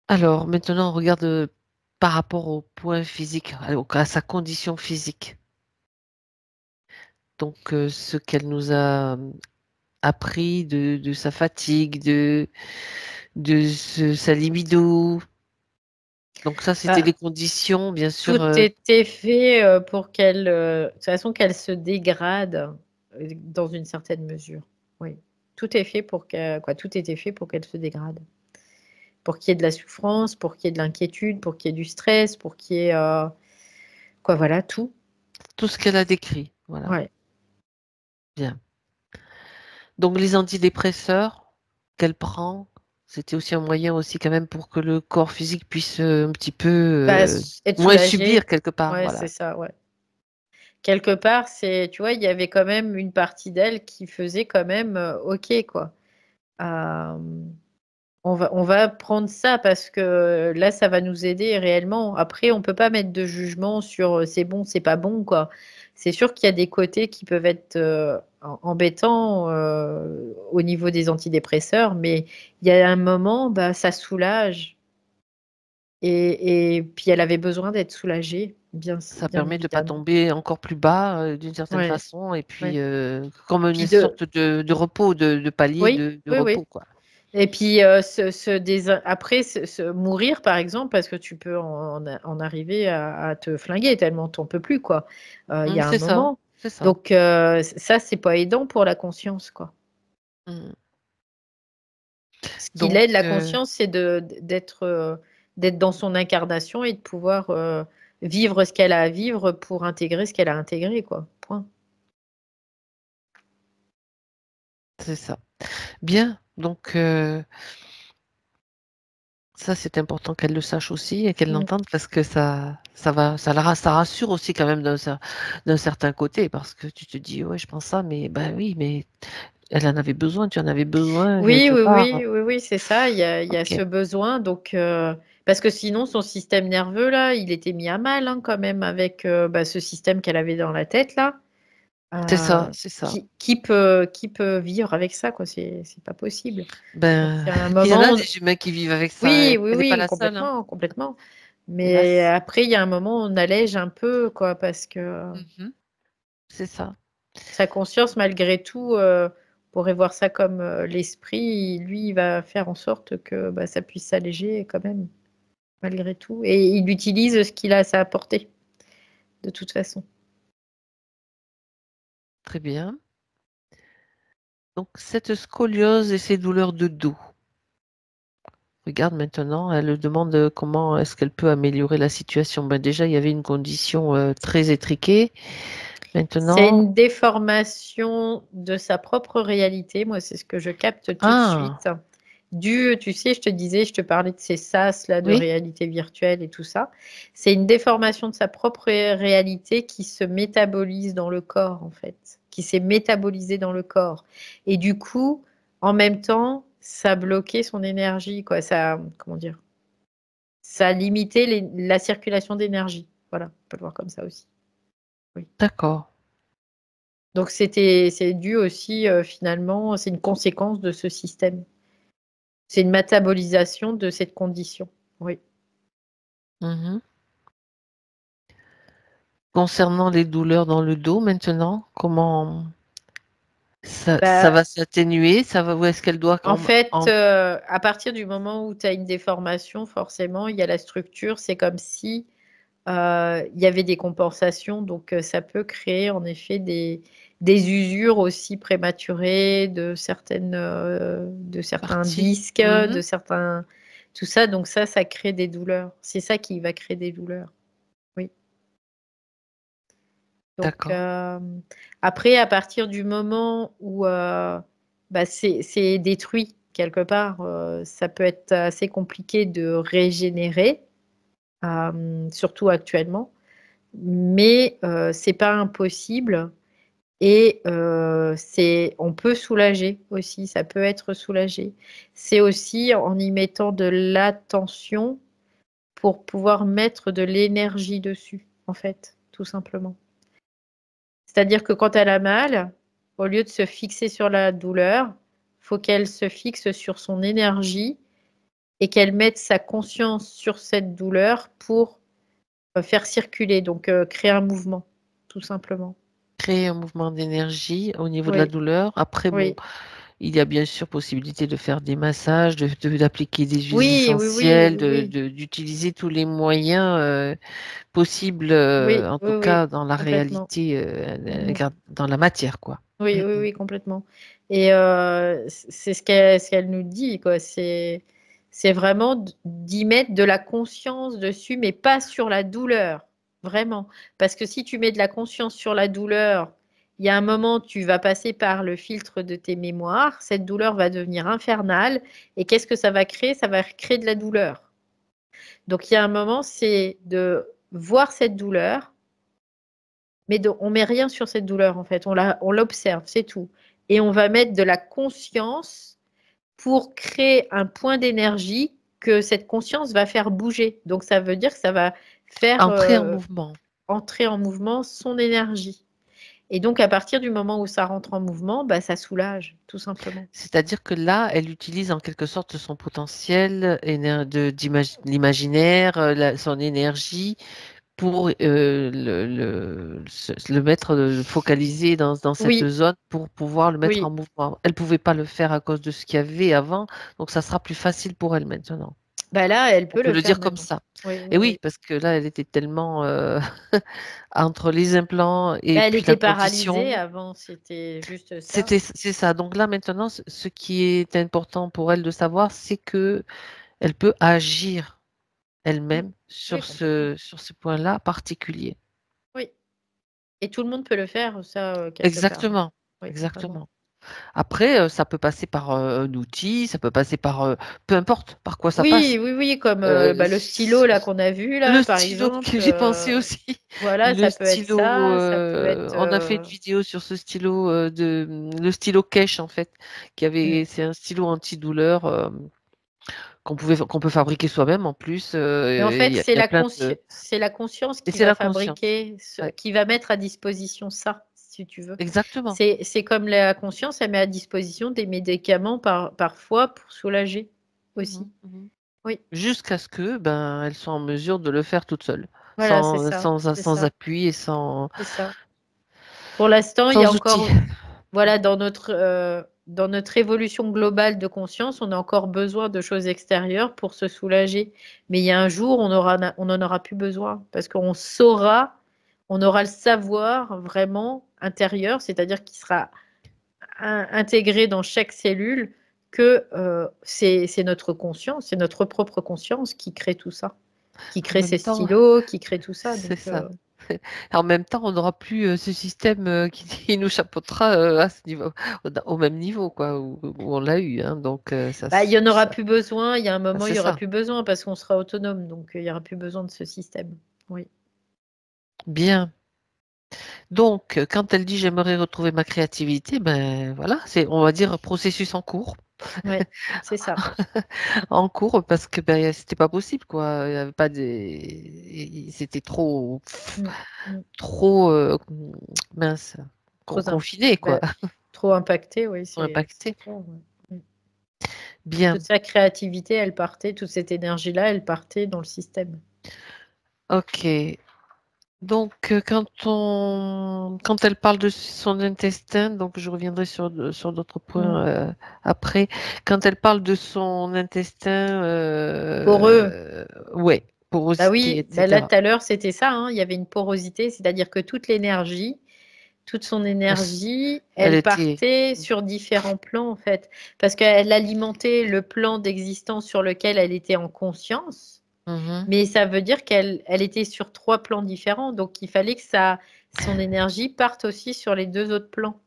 Alors, maintenant, on regarde par rapport au point physique, à sa condition physique. Donc, ce qu'elle nous a appris de sa fatigue, de sa libido. Donc, ça, c'était bah, les conditions, bien sûr. tout était fait pour qu'elle, de toute façon, qu'elle se dégrade dans une certaine mesure. Oui, tout est fait pour quoi, tout était fait pour qu'elle se dégrade, pour qu'il y ait de la souffrance, pour qu'il y ait de l'inquiétude, pour qu'il y ait du stress, pour qu'il y ait quoi, voilà, tout. Tout ce qu'elle a décrit. Voilà. Ouais. Bien. Donc, les antidépresseurs qu'elle prend, c'était aussi un moyen aussi quand même pour que le corps physique puisse un petit peu Bah, être moins subir soulagée. quelque part. Ouais, Voilà. c'est ça, ouais. Quelque part, tu vois, il y avait quand même une partie d'elle qui faisait quand même, OK, quoi. Euh, on va prendre ça parce que là, ça va nous aider réellement. Après, on peut pas mettre de jugement sur c'est bon, c'est pas bon, quoi. C'est sûr qu'il y a des côtés qui peuvent être embêtants au niveau des antidépresseurs, mais il y a un moment, bah, ça soulage. Et puis, elle avait besoin d'être soulagée, bien, Ça bien permet de ne pas évidemment. tomber encore plus bas d'une certaine Ouais, façon et puis ouais. comme une Puis de, sorte de repos, de palier oui, de oui, oui. repos, quoi. Et puis après mourir par exemple parce que tu peux en arriver à te flinguer tellement t'en peux plus quoi. Il y a un C'est ça, moment. c'est ça. Donc ça c'est pas aidant pour la conscience quoi. Mm. Ce qui Donc, l'aide la conscience c'est d'être dans son incarnation et de pouvoir vivre ce qu'elle a à vivre pour intégrer ce qu'elle a intégré quoi. Point. c'est ça. Bien. Donc, ça, c'est important qu'elle le sache aussi et qu'elle Mm. l'entende parce que ça rassure aussi quand même d'un certain côté parce que tu te dis, ouais, je pense ça, mais ben oui, mais elle en avait besoin, tu en avais besoin Oui, quelque oui, part. oui, oui, oui, c'est ça. Il y a Ok, ce besoin. Donc, parce que sinon, son système nerveux, là, il était mis à mal hein, quand même avec bah, ce système qu'elle avait dans la tête, là. c'est ça, Euh, c'est ça. qui peut vivre avec ça, quoi. C'est pas possible. Donc, Ben, il y a un il y en a moment. des humains qui vivent avec ça. Oui, Elle oui, n'est pas oui, la seule, hein, complètement, complètement. Mais hélas. après, il y a un moment où on allège un peu, quoi, parce que Mhm. C'est ça. sa conscience, malgré tout, pourrait voir ça comme l'esprit, lui, il va faire en sorte que bah, ça puisse s'alléger quand même. Malgré tout. Et il utilise ce qu'il a à sa portée, de toute façon. Très bien. Donc, cette scoliose et ces douleurs de dos. Regarde maintenant, elle demande comment est-ce qu'elle peut améliorer la situation. Ben déjà, il y avait une condition très étriquée. C'est Maintenant, une déformation de sa propre réalité. Moi, c'est ce que je capte tout de ah, suite. Tu sais, je te disais, je te parlais de ces sas là de oui, réalité virtuelle et tout ça. C'est une déformation de sa propre réalité qui se métabolise dans le corps, en fait, qui s'est métabolisée dans le corps. Et du coup, en même temps, ça a bloqué son énergie, quoi. Ça, comment dire? Ça a limité la circulation d'énergie. Voilà, on peut le voir comme ça aussi. Oui. d'accord, Donc c'est dû aussi finalement, c'est une conséquence de ce système. C'est une métabolisation de cette condition. Oui. mhm. Concernant les douleurs dans le dos, maintenant, comment ça Bah, va s'atténuer? Ça va, où est-ce qu'elle doit en fait, à partir du moment où tu as une déformation, forcément, il y a la structure. C'est comme si il y avait des compensations. Donc ça peut créer en effet des usures aussi prématurées de certains partie? disques, de Mhm. certains tout ça. Donc ça crée des douleurs. C'est ça qui va créer des douleurs. Oui. Donc, D'accord. après, à partir du moment où bah, c'est détruit quelque part, ça peut être assez compliqué de régénérer, surtout actuellement. Mais c'est pas impossible et on peut soulager aussi, ça peut être soulagé. C'est aussi en y mettant de l'attention pour pouvoir mettre de l'énergie dessus, en fait, tout simplement. C'est-à-dire que quand elle a mal, au lieu de se fixer sur la douleur, faut qu'elle se fixe sur son énergie et qu'elle mette sa conscience sur cette douleur pour faire circuler, donc créer un mouvement, tout simplement. Créer un mouvement d'énergie au niveau de la Oui, douleur. Après, bon, oui. il y a bien sûr possibilité de faire des massages, d'appliquer des huiles Oui, oui, oui, essentielles, oui, oui. d'utiliser tous les moyens possibles, Oui, en oui, tout cas oui, dans la complètement. réalité, Mhm. dans la matière, quoi. Oui, Mm, oui, mm. oui, complètement. Et c'est ce qu'elle nous dit, quoi. C'est vraiment d'y mettre de la conscience dessus, mais pas sur la douleur, vraiment. Parce que si tu mets de la conscience sur la douleur, il y a un moment, tu vas passer par le filtre de tes mémoires, cette douleur va devenir infernale, et qu'est-ce que ça va créer? Ça va créer de la douleur. Donc il y a un moment, c'est de voir cette douleur, mais on met rien sur cette douleur en fait, on l'observe, c'est tout. Et on va mettre de la conscience pour créer un point d'énergie que cette conscience va faire bouger. Donc ça veut dire que ça va faire Entrer en mouvement. entrer en mouvement son énergie. Et donc à partir du moment où ça rentre en mouvement, bah, ça soulage, tout simplement. C'est-à-dire que là, elle utilise en quelque sorte son potentiel l'imaginaire, son énergie pour le mettre, focalisé dans cette Oui, zone pour pouvoir le mettre en oui. mouvement. Elle pouvait pas le faire à cause de ce qu'il y avait avant, donc ça sera plus facile pour elle maintenant. Bah là, elle On peut peut le le faire dire comme maintenant. ça. Oui, Et oui, oui, oui. parce que là, elle était tellement entre les implants et Bah, elle puis la était paralysée condition. avant, c'était juste ça. C'est ça. Donc là, maintenant, ce qui est important pour elle de savoir, c'est que elle peut agir Mm. elle-même Oui, complètement. sur ce point-là particulier. Oui. Et tout le monde peut le faire, ça, quelque part. Exactement, Oui, vraiment. exactement. Après, ça peut passer par un outil, ça peut passer par, peu importe par quoi ça passe. Oui, oui, oui, comme Euh, bah, le stylo là qu'on a vu là, le par stylo exemple. que j'ai pensé aussi. Voilà, Le ça peut être stylo, ça, ça peut être. on a fait une vidéo sur ce stylo le stylo Kesh en fait, Mm. c'est un stylo antidouleur qu'on peut fabriquer soi-même en plus. Mais en fait, Il y a plein de c'est la conscience et qui c'est va la conscience. fabriquer, Ouais, qui va mettre à disposition ça, si tu veux. exactement. C'est comme la conscience, elle met à disposition des médicaments parfois pour soulager Mhm, aussi. mhm. Oui, Jusqu'à ce que ben elles soient en mesure de le faire toutes seules, voilà, c'est ça, c'est sans ça, appui et c'est ça. Pour l'instant, il y a sans outils. encore, voilà, dans notre évolution globale de conscience, on a encore besoin de choses extérieures pour se soulager. Mais il y a un jour, on n'en aura plus besoin parce qu'on saura, on aura le savoir vraiment intérieur, c'est-à-dire qu'il sera intégré dans chaque cellule que c'est notre conscience, c'est notre propre conscience qui crée tout ça, qui En crée même ces temps, stylos, qui crée tout ça. c'est Donc, ça. En même temps, on n'aura plus ce système qui nous chapeautera à ce niveau, au même niveau, quoi, où on l'a eu. Hein. Donc, Bah, il y en aura plus besoin. Il y a un moment, il c'est y aura ça. plus besoin parce qu'on sera autonome. Donc, il y aura plus besoin de ce système. Oui. Bien. Donc, quand elle dit j'aimerais retrouver ma créativité, ben voilà, c'est, on va dire, processus en cours. Ouais, c'est ça. En cours, parce que ben, c'était pas possible, quoi. Il y avait pas c'était Mm, mm. trop, mince, Trop, confiné, quoi, bah, trop impacté, oui, c'est impacté. clair. Ouais. Mm. Toute Bien. sa créativité, elle partait, toute cette énergie-là, elle partait dans le système. Ok. Donc, quand elle parle de son intestin, donc je reviendrai sur d'autres Mm. points après. Quand elle parle de son intestin, Pour eux, ouais, bah porosité, oui, bah là etc. tout à l'heure, c'était ça, hein, il y avait une porosité, c'est-à-dire que toute son énergie, Elle elle était. partait sur différents plans, en fait, parce qu'elle alimentait le plan d'existence sur lequel elle était en conscience. Mhm. Mais ça veut dire elle était sur trois plans différents, donc il fallait que son énergie parte aussi sur les deux autres plans,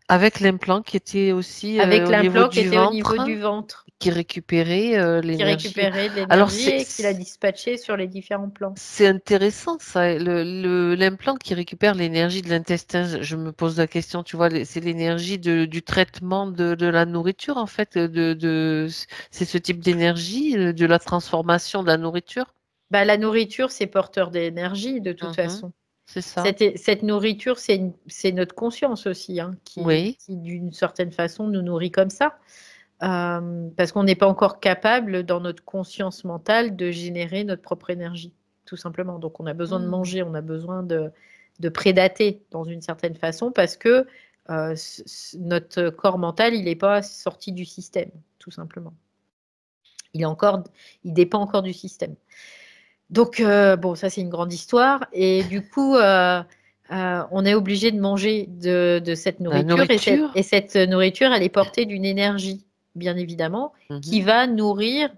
Avec l'implant qui était aussi avec au niveau l'implant qui du était au niveau ventre, du ventre, qui récupérait qui l'énergie. récupérait de Alors, l'énergie et qui la dispatchait sur les différents plans. c'est intéressant ça, l'implant qui récupère l'énergie de l'intestin. Je me pose la question, tu vois, c'est l'énergie du traitement de la nourriture en fait, c'est ce type d'énergie, de la transformation de la nourriture. Bah, la nourriture, c'est porteur d'énergie de toute Mhm. façon. C'est ça. Cette nourriture, c'est notre conscience aussi, hein, Oui. qui d'une certaine façon nous nourrit comme ça. Parce qu'on n'est pas encore capable, dans notre conscience mentale, de générer notre propre énergie, tout simplement. Donc, on a besoin de Hmm. manger, on a besoin de prédater dans une certaine façon, parce que notre corps mental, il n'est pas sorti du système, tout simplement. Il dépend encore du système. Donc, bon, ça, c'est une grande histoire. Et du coup, on est obligé de manger de cette La nourriture. nourriture, Et cette nourriture, elle est portée d'une énergie, bien évidemment, qui mhm. va nourrir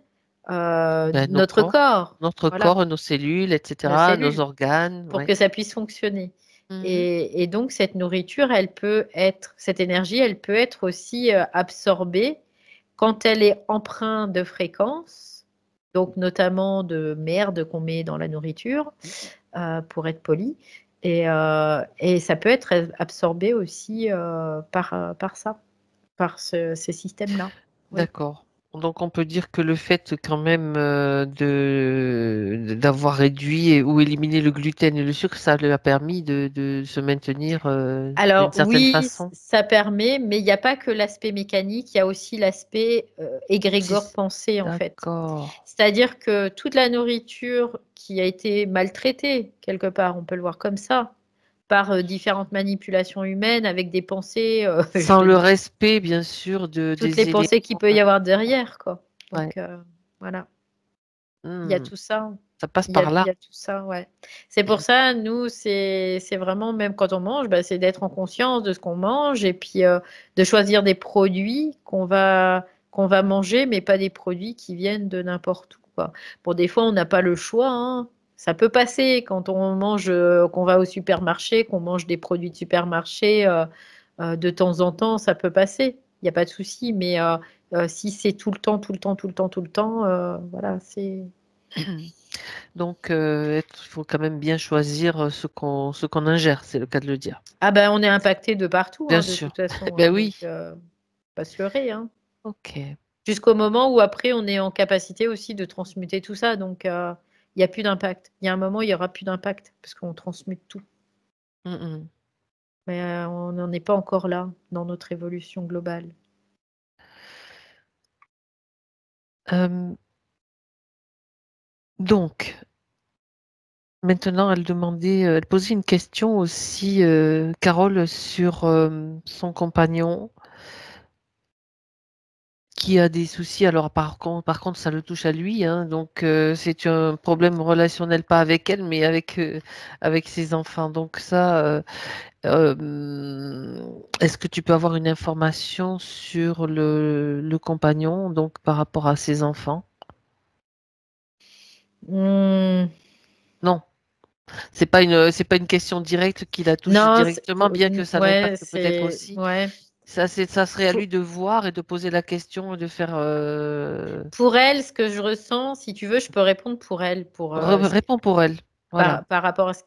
Ben, notre corps. notre Voilà, corps, nos cellules, nos etc., nos cellules, organes, pour ouais. que ça puisse fonctionner. Mhm. Et donc, cette nourriture, cette énergie, elle peut être aussi absorbée quand elle est empreinte de fréquences, donc notamment de merde qu'on met dans la nourriture, pour être poli. Et ça peut être absorbé aussi par ça, par ces systèmes-là. Oui. D'accord. Donc on peut dire que le fait quand même d'avoir réduit ou éliminé le gluten et le sucre, ça lui a permis de se maintenir d'une Alors certaine oui, façon. ça permet, mais il n'y a pas que l'aspect mécanique, il y a aussi l'aspect égrégore Si- pensée, en fait. D'accord. C'est-à-dire que toute la nourriture qui a été maltraitée, quelque part, on peut le voir comme ça, par différentes manipulations humaines avec des pensées, je Sans vais le dire, respect, bien sûr, toutes les des éléments. pensées qu'il peut y avoir derrière, quoi. Ouais. Donc, voilà, il y a Hmm. tout ça. Ça passe Il par y là. a tout ça, ouais. C'est pour ça, nous, c'est vraiment, même quand on mange, bah, c'est d'être en conscience de ce qu'on mange et puis de choisir des produits qu'on va manger, mais pas des produits qui viennent de n'importe où, quoi. Bon, des fois, on n'a pas le choix, hein. Ça peut passer quand on mange, qu'on va au supermarché, qu'on mange des produits de supermarché de temps en temps, ça peut passer. Il n'y a pas de souci, mais si c'est tout le temps, tout le temps, tout le temps, tout le temps, voilà, c'est. Donc il faut quand même bien choisir ce qu'on ingère, c'est le cas de le dire. Ah ben, on est impacté de partout, Bien hein, de sûr. toute façon, Ben hein, donc oui. pas se leurrer, hein. Ok. Jusqu'au moment où après on est en capacité aussi de transmuter tout ça, donc il n'y a plus d'impact. Il y a un moment, il n'y aura plus d'impact parce qu'on transmute tout. Mm, Mais on n'en est pas encore là dans notre évolution globale. mm. Donc, maintenant, elle posait une question aussi, Carole, sur son compagnon qui a des soucis. Alors, par contre, ça le touche à lui, hein, donc c'est un problème relationnel, pas avec elle, mais avec ses enfants. Donc ça, est-ce que tu peux avoir une information sur le compagnon, donc par rapport à ses enfants? Hmm, Non. C'est pas une question directe qui la touche Non, directement, bien que ça ouais, l'impacte peut-être c'est aussi. ouais. Ça serait à lui Pour, de voir et de poser la question et de faire. pour elle, ce que je ressens, si tu veux, je peux répondre pour elle, pour Réponds pour elle. Voilà. par rapport à ce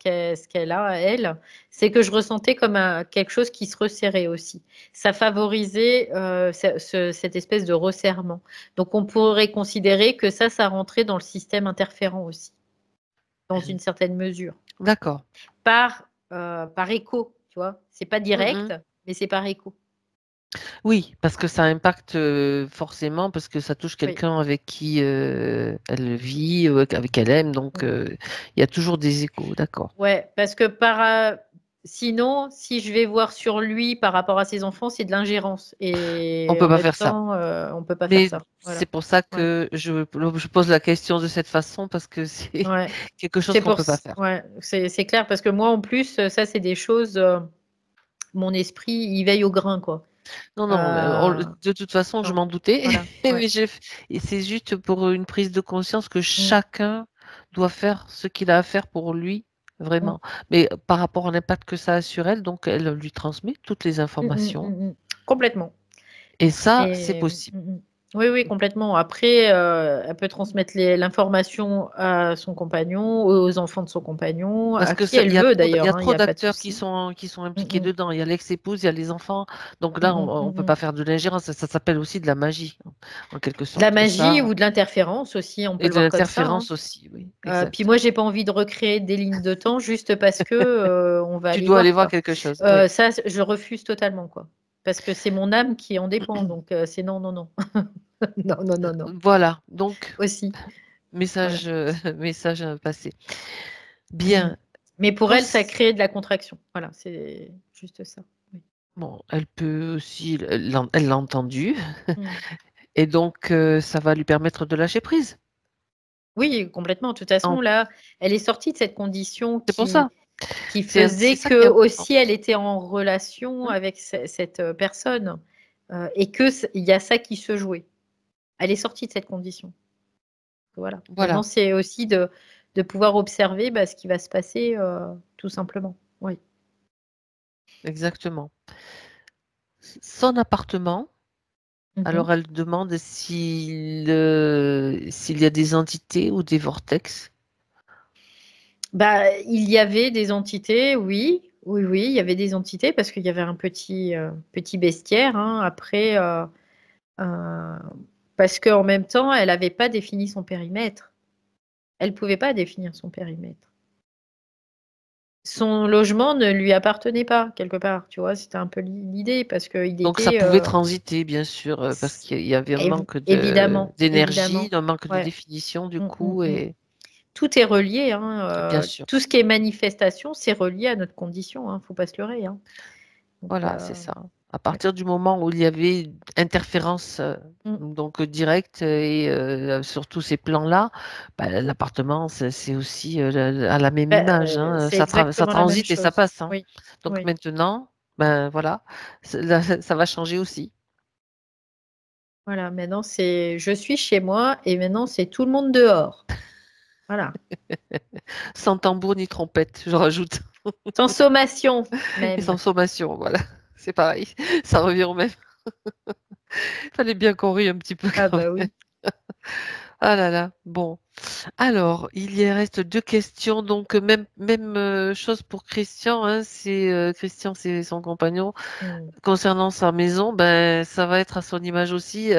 qu'elle a, elle, c'est que je ressentais comme quelque chose qui se resserrait aussi. Ça favorisait cette espèce de resserrement. Donc on pourrait considérer que ça rentrait dans le système interférent aussi, dans une certaine mesure. D'accord. Par écho, tu vois. C'est pas Mhm. direct, mais c'est par écho. Oui, parce que ça impacte forcément, parce que ça touche Oui. quelqu'un avec qui elle vit, avec elle aime, donc Mm. il y a toujours des échos, d'accord. Ouais, parce que sinon, si je vais voir sur lui par rapport à ses enfants, c'est de l'ingérence. On Et peut en pas même faire ça. temps, on peut pas faire Mais ça. c'est Voilà. pour ça Ouais. que je pose la question de cette façon, parce que c'est Ouais. quelque chose qu'on peut pas faire. Ouais, c'est clair parce que moi en plus, ça c'est des choses. Mon esprit, il veille au grain, quoi. Non, non, Euh, de toute façon, je non. m'en doutais, Voilà. Ouais. mais et c'est juste pour une prise de conscience que Mm, chacun doit faire ce qu'il a à faire pour lui, mm, vraiment. Mais par rapport à l'impact que ça a sur elle, donc elle lui transmet toutes les mm, mm, informations. mm, mm. Complètement. Et ça, c'est Et possible. oui, oui, complètement. Après, elle peut transmettre l'information à son compagnon, aux enfants de son compagnon, Parce à que qui elle veut il y d'ailleurs, a hein, il trop n'y a pas de d'acteurs souci. qui sont impliqués Mm, dedans. Il y a l'ex-épouse, il y a les enfants. Donc mm, là, mm, on mm, ne peut mm. pas faire de l'ingérence. Ça s'appelle aussi de la magie, en quelque De la sorte. Et magie ça, ou de l'interférence aussi, on peut et le de voir comme ça, hein. l'interférence aussi, oui, Puis exact. moi, j'ai pas envie de recréer des lignes de temps juste parce que on va Tu aller dois aller voir voir quoi. quelque chose. Oui. Ça, je refuse totalement quoi, parce que c'est mon âme qui en dépend, donc c'est non, non, non, non, non, non, non, Voilà. Donc, aussi, voilà. message, message passé. Mm. Bien. Mais pour elle, ça Cons- crée de la contraction. Voilà, c'est juste ça. Oui. Bon, elle peut aussi, elle l'a entendu. Mm. Et donc, ça va lui permettre de lâcher prise. Oui, complètement. De toute façon, En- là, elle est sortie de cette condition C'est pour ça. qui C'est faisait ça qui est que important. aussi elle était en relation Hmm. avec cette personne et que il y a ça qui se jouait. Elle est sortie de cette condition. Voilà. Maintenant, Voilà, c'est aussi de pouvoir observer bah, ce qui va se passer tout simplement. Oui. exactement. Son appartement, Mhm. alors elle demande s'il y a des entités ou des vortex. Bah, il y avait des entités, oui, oui, oui, il y avait des entités parce qu'il y avait un petit bestiaire. Hein. Après, euh, parce qu'en même temps, elle n'avait pas défini son périmètre. Elle ne pouvait pas définir son périmètre. Son logement ne lui appartenait pas, quelque part, tu vois, c'était un peu l'idée parce qu'il Donc ça était pouvait transiter, bien sûr, parce qu'il y avait un manque évidemment, d'énergie, évidemment. un manque de Ouais. définition du Mm, mm, coup, mm. et Tout est relié, hein, bien sûr. tout ce qui est manifestation, c'est relié à notre condition, hein, faut pas se leurrer, hein. Donc, Voilà, c'est ça. À ouais. partir du moment où il y avait interférence Mm. donc directe et sur tous ces plans-là, bah, l'appartement c'est aussi à la même Ben, image, hein. c'est Ça exactement la même transite et ça chose. passe, hein. Oui, Donc oui, maintenant, ben voilà, là, ça va changer aussi. voilà. Maintenant, je suis chez moi et maintenant, c'est tout le monde dehors. Voilà. Sans tambour ni trompette, je rajoute. Sans sommation, Et sans même. sommation, voilà. C'est pareil, ça revient au même. Fallait bien qu'on rie un petit peu Ah quand bah même. oui. Ah là là, bon. Alors, il y reste deux questions, donc même chose pour Christian, hein, Christian, c'est son compagnon. Mm, Concernant sa maison, ben ça va être à son image aussi,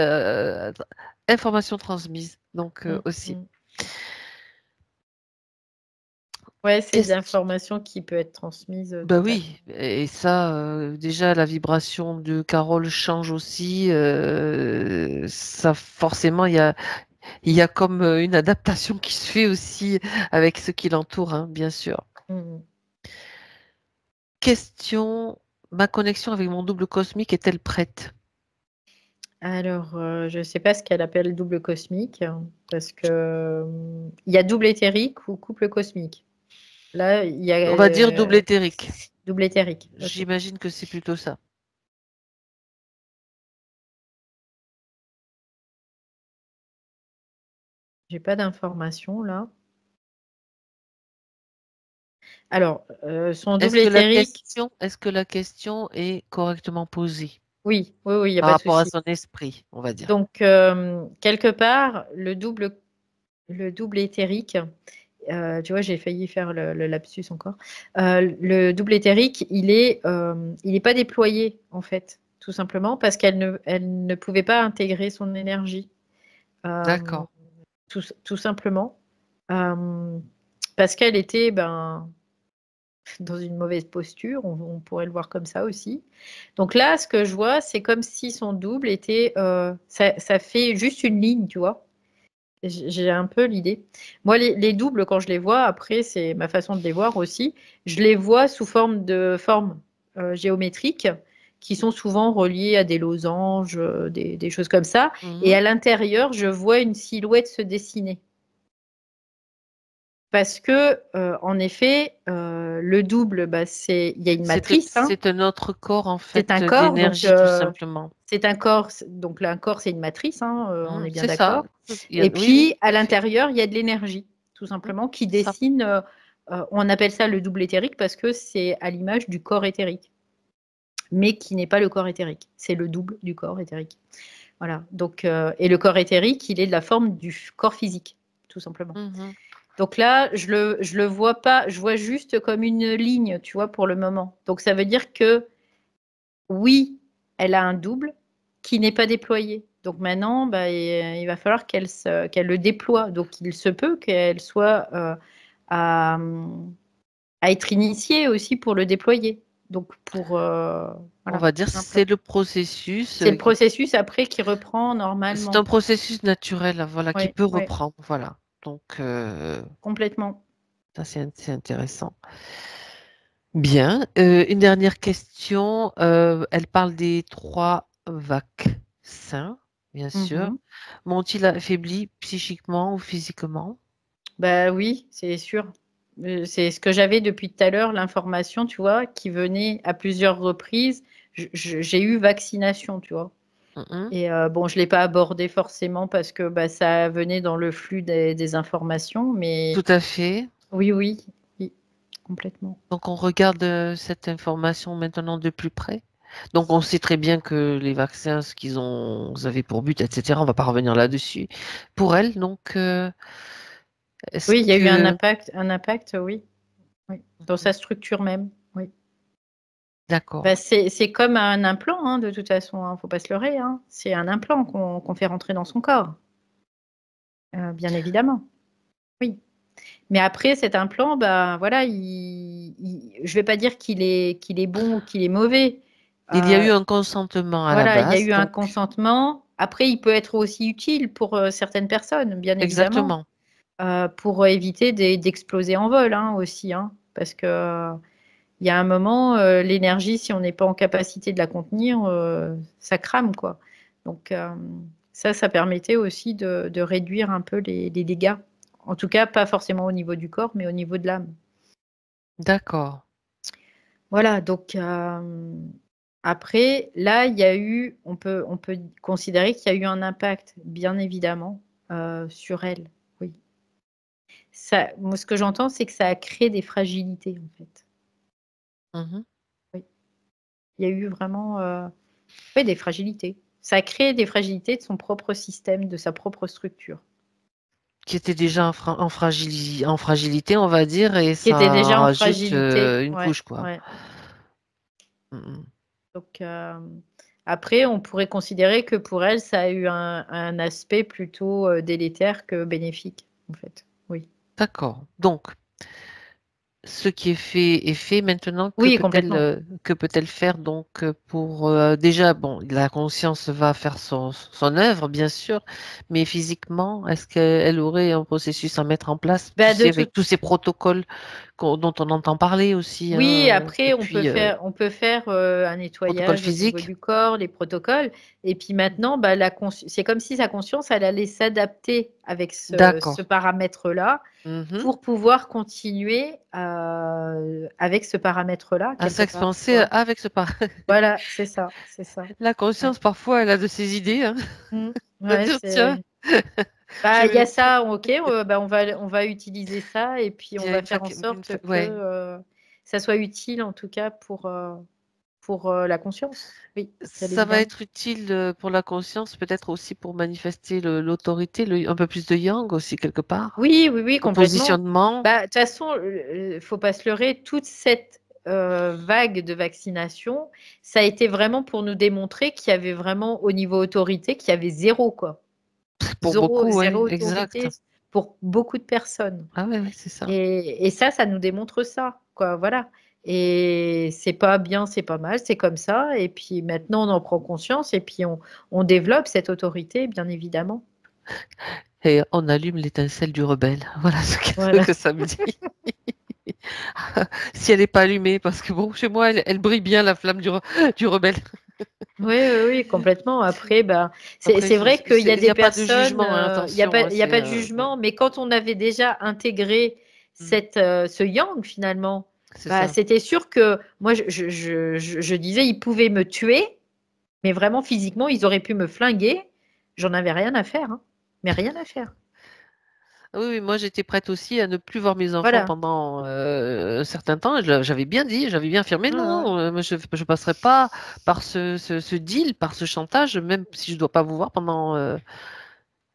information transmise, donc mm, aussi. mm. Ouais, c'est de Question. l'information qui peut être transmise Ben totalement. oui, et ça, déjà la vibration de Carole change aussi. Ça forcément, il y a comme une adaptation qui se fait aussi avec ce qui l'entoure, hein, bien sûr. Mm. Question, ma connexion avec mon double cosmique est-elle prête? Alors, je ne sais pas ce qu'elle appelle double cosmique, hein, parce que il y a double éthérique ou couple cosmique. Là, il y a On va dire double éthérique. double éthérique. Ok. J'imagine que c'est plutôt ça. J'ai pas d'informations là. Alors, son double éthérique, Est-ce que la question est correctement posée oui, oui, oui, il n'y a par pas de rapport à souci. son esprit, on va dire? Donc, quelque part, le double éthérique, tu vois, j'ai failli faire le lapsus encore. Le double éthérique, il est pas déployé, en fait, tout simplement parce elle ne pouvait pas intégrer son énergie, euh, D'accord. tout simplement. Euh, Parce qu'elle était dans une mauvaise posture, on pourrait le voir comme ça aussi. Donc là, ce que je vois, c'est comme si son double était, ça fait juste une ligne, tu vois. J'ai un peu l'idée. Moi, les doubles, quand je les vois, après, c'est ma façon de les voir aussi, je les vois sous forme géométriques qui sont souvent reliées à des losanges, des choses comme ça. Et Mhm. à l'intérieur, je vois une silhouette se dessiner. Parce que, en effet, le double, il y a une matrice, hein. C'est un autre corps, en C'est un fait, corps, donc d'énergie, tout simplement. c'est un corps. Donc là, un corps, c'est une matrice, hein, on est bien C'est ça. d'accord. Et Oui, oui, puis, à l'intérieur, il y a de l'énergie, tout simplement, qui c'est ça. dessine. On appelle ça le double éthérique parce que c'est à l'image du corps éthérique, mais qui n'est pas le corps éthérique. C'est le double du corps éthérique. Voilà. Donc, et le corps éthérique, il est de la forme du corps physique, tout simplement. Mhm. Donc là, je le vois pas, je vois juste comme une ligne, tu vois, pour le moment. Donc ça veut dire que oui, elle a un double qui n'est pas déployé. Donc maintenant, il va falloir qu'elle le déploie. Donc il se peut qu'elle soit à, à être initiée aussi pour le déployer. Donc On voilà, va tout dire c'est simplement. le processus. C'est le processus après qui reprend C'est un normalement. processus naturel, voilà, qui Oui, peut oui, reprendre. Voilà. Donc, complètement. ça, c'est intéressant. Bien. Une dernière question. Elle parle des 3 vaccins, bien sûr. Mhm. M'ont-ils affaibli psychiquement ou physiquement? Bah oui, c'est sûr. C'est ce que j'avais depuis tout à l'heure, l'information, tu vois, qui venait à plusieurs reprises. J'ai eu vaccination, tu vois. Mhm. Et bon, je ne l'ai pas abordé forcément parce que ça venait dans le flux des informations, mais Tout à fait. oui, oui, oui, complètement. Donc, on regarde cette information maintenant de plus près. Donc, on sait très bien que les vaccins, ce vous avez pour but, etc., on va pas revenir là-dessus. Pour elle, donc, est-ce Oui, il y a eu que... un impact, oui, oui, dans sa structure même, oui. D'accord, C'est comme un implant, hein, de toute façon, hein, faut pas se leurrer, hein. C'est un implant qu'on fait rentrer dans son corps, bien évidemment. Oui. Mais après, cet implant, voilà, je vais pas dire qu'il est bon ou qu'il est mauvais. il y a Euh, eu un consentement à la voilà, il y a base, eu un donc, consentement. Après, il peut être aussi utile pour certaines personnes, bien évidemment, exactement. pour éviter d'exploser en vol, hein, aussi, hein, parce que il y a un moment, l'énergie, si on n'est pas en capacité de la contenir, ça crame, quoi. Donc, ça permettait aussi de réduire un peu les dégâts. En tout cas, pas forcément au niveau du corps, mais au niveau de l'âme. D'accord. Voilà, donc après, là, il y a eu, on peut considérer qu'il y a eu un impact, bien évidemment, sur elle. Oui. Ça, moi, ce que j'entends, c'est que ça a créé des fragilités, en fait. Mhm. Oui. Il y a eu vraiment oui, des fragilités. Ça a créé des fragilités de son propre système, de sa propre structure, Qui était déjà en fragilité, on va dire, et qui ça était déjà en rajoute fragilité. une Ouais, couche, quoi. ouais. Mhm. Donc, après, on pourrait considérer que pour elle, ça a eu un aspect plutôt délétère que bénéfique, en fait. Oui. D'accord. Donc, ce qui est fait. Maintenant, Oui, complètement. que peut-elle faire donc pour déjà bon, la conscience va faire son œuvre, bien sûr, mais physiquement, est-ce qu'elle aurait un processus à mettre en place, tu Bah, de sais, tout, avec tous ces protocoles dont on entend parler aussi, Oui, hein, après, on peut depuis faire un protocole nettoyage au niveau physique. du corps, les protocoles. Et puis maintenant, c'est comme si sa conscience, elle allait s'adapter avec ce D'accord. paramètre-là Mhm. pour pouvoir continuer avec ce paramètre-là, À quelque part, tu s'expanser vois. avec ce par. Voilà, c'est ça, c'est ça. La Ouais. conscience, parfois, elle a de ses idées, hein, Mm. de Ouais, dire tiens. Bah, Je il y a vais- ça, ok, bah, on va utiliser ça et puis Il on y a va faire en sorte que ouais. ça soit utile en tout cas pour la conscience. Oui, bien Ça va évidemment. être utile pour la conscience, peut-être aussi pour manifester l'autorité, un peu plus de yang aussi quelque part. Oui, oui, oui, Le complètement. positionnement. Bah, de toute façon, faut pas se leurrer, toute cette vague de vaccination, ça a été vraiment pour nous démontrer qu'il y avait vraiment au niveau autorité, qu'il y avait zéro, quoi. Pour Zéro, beaucoup, zéro oui, exact. autorité pour beaucoup de personnes. Ah oui, oui, c'est ça. Et ça nous démontre ça, quoi, voilà. Et c'est pas bien, c'est pas mal, c'est comme ça. Et puis maintenant, on en prend conscience et puis on développe cette autorité, bien évidemment. Et on allume l'étincelle du rebelle. Voilà Voilà. que ça me dit. Si elle n'est pas allumée, parce que bon, chez moi, elle brille bien la flamme du rebelle. Oui, oui, oui, complètement. Après, ben, Après, c'est vrai qu'il y a il n'y des a pas de personnes, jugement, hein, attention. Hein, il y a c'est, pas de ouais. jugement, mais quand on avait déjà intégré Mm, ce yang, finalement, c'est bah, ça. c'était sûr que moi, je disais, ils pouvaient me tuer, mais vraiment physiquement, ils auraient pu me flinguer. J'en avais rien à faire, hein. Mais rien à faire. Oui, oui, moi j'étais prête aussi à ne plus voir mes enfants Voilà. pendant un certain temps. J'avais bien dit, j'avais bien affirmé, Ouais, ouais. non, moi, je ne passerai pas par ce deal, par ce chantage, même si je ne dois pas vous voir pendant...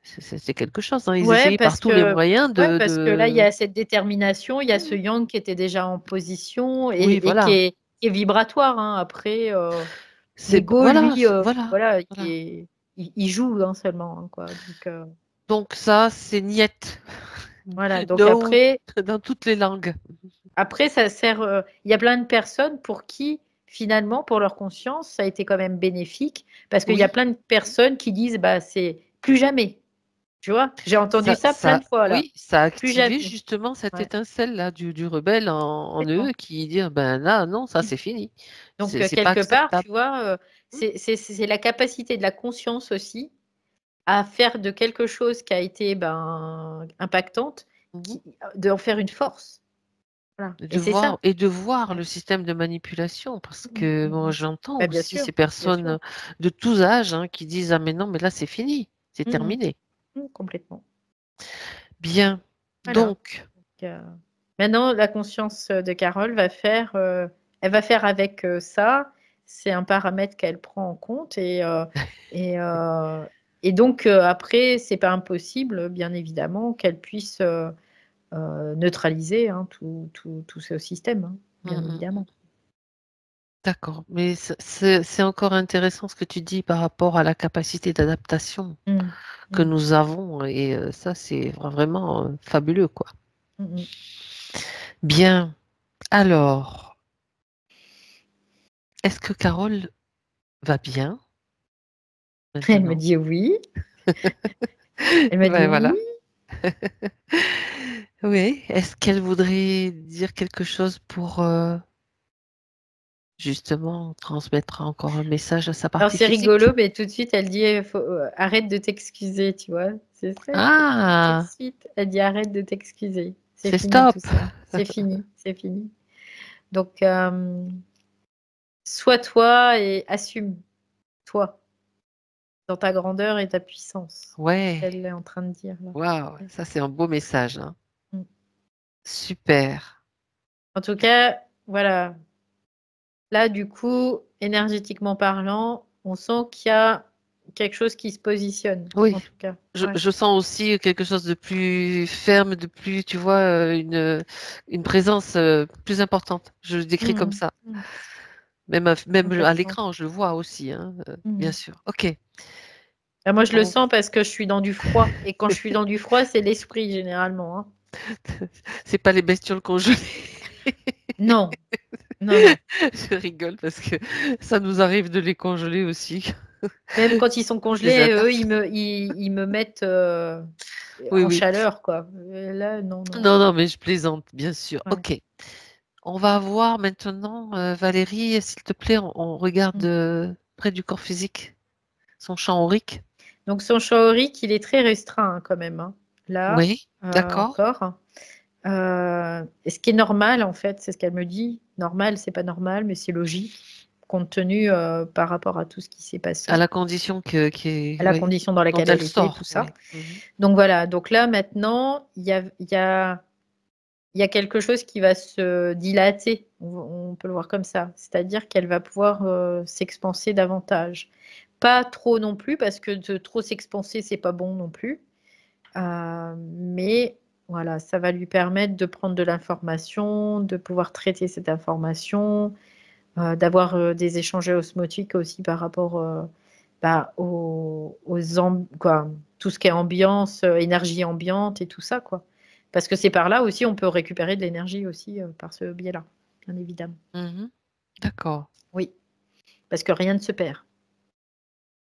c'est quelque chose. Hein. Ils essayaient par tous les moyens Ouais, parce que là, il y de... a cette détermination, il y a ce yang qui était déjà en position Oui, et voilà. qui est vibratoire, hein. Après, C'est, l'ego, voilà, lui, voilà, voilà, voilà. il joue hein, seulement, hein, quoi. Donc, Donc ça, c'est niet. voilà. Donc No, après, dans toutes les langues. ça sert. Il y a plein de personnes pour qui, finalement, pour leur conscience, ça a été quand même bénéfique, parce qu'il y a Oui. plein de personnes qui disent, bah, c'est plus jamais. Tu vois, j'ai entendu ça plein de fois là. Oui, ça a Plus activé jamais. justement cette Ouais, étincelle-là du rebelle en eux complètement. qui dit, ah ben là, non, ça c'est fini. Donc, C'est pas quelque part, acceptable. tu vois, c'est la capacité de la conscience aussi à faire de quelque chose qui a été ben, impactante, Mhm. de en faire une force. Voilà. Et c'est ça. Et de voir Ouais. le système de manipulation, parce Mm, que mm, moi mm. j'entends Bah, aussi ces bien sûr. personnes de tous âges hein, qui disent, ah mais non, mais là c'est fini, c'est Mm, mm, terminé. complètement. Bien, Voilà. donc, Donc, maintenant, la conscience de Carole va faire, elle va faire avec ça. C'est un paramètre qu'elle prend en compte et, euh, et donc après, c'est pas impossible, bien évidemment, qu'elle puisse neutraliser hein, tout ce système, hein, mm, bien mm, mm. évidemment. D'accord, mais c'est encore intéressant ce que tu dis par rapport à la capacité d'adaptation Mm, que mm, nous avons, et ça c'est vraiment fabuleux, quoi. mm, mm. Bien. Alors, est-ce que Carole va bien Elle me maintenant? dit oui. Elle m'a dit Ben oui. voilà. Oui. Est-ce qu'elle voudrait dire quelque chose pour justement transmettre encore un message à sa Alors partie c'est physique? rigolo, mais tout de suite elle dit arrête de t'excuser, tu vois. C'est ça, tout de Ah, suite elle dit arrête de t'excuser. C'est c'est fini stop. tout ça. C'est fini, c'est fini. Donc sois toi et assume toi dans ta grandeur et ta puissance. Ouais. Elle est en train de dire là. Waouh, ça c'est un beau message, hein. Mm. Super. En tout cas, voilà. Là, du coup, énergétiquement parlant, on sent qu'il y a quelque chose qui se positionne, Oui. en tout cas. Ouais. Je sens aussi quelque chose de plus ferme, de plus, tu vois, une présence plus importante. Je le décris comme Mm, ça. mm, Même même à complètement. l'écran, je le vois aussi, hein, bien Mm. sûr. Ok. Ah, moi, je le On- sens parce que je suis dans du froid. Et quand je suis dans du froid, c'est l'esprit, généralement, hein. C'est pas les bestioles congelées. Non, non, non. Je rigole parce que ça nous arrive de les congeler aussi. Même quand ils sont Les congelés, eux, attaques. ils me mettent Oui, en oui. chaleur, quoi. Et là, non, non. Non, non, mais je plaisante, bien sûr. Ouais. Ok. On va voir maintenant, Valérie, s'il te plaît, on regarde Mm. près du corps physique, son champ aurique. Donc, son champ aurique, il est très restreint, hein, quand même, hein. Là, Oui, d'accord. encore. Et ce qui est normal, en fait, c'est ce qu'elle me dit. Normal, c'est pas normal, mais c'est logique. compte tenu par rapport à tout ce qui s'est passé, À la condition à la oui, condition dans dont laquelle elle elle était, sort. tout ça. Oui. Mhm. Donc voilà, donc là maintenant, il y a quelque chose qui va se dilater, on peut le voir comme ça. C'est-à-dire qu'elle va pouvoir s'expanser davantage. Pas trop non plus, parce que de trop s'expanser, c'est pas bon non plus. Mais voilà, ça va lui permettre de prendre de l'information, de pouvoir traiter cette information, d'avoir des échanges osmotiques aussi par rapport quoi, tout ce qui est ambiance, énergie ambiante et tout ça, quoi. Parce que c'est par là aussi, on peut récupérer de l'énergie aussi par ce biais-là, bien évidemment. Mhm. D'accord, Oui, parce que rien ne se perd,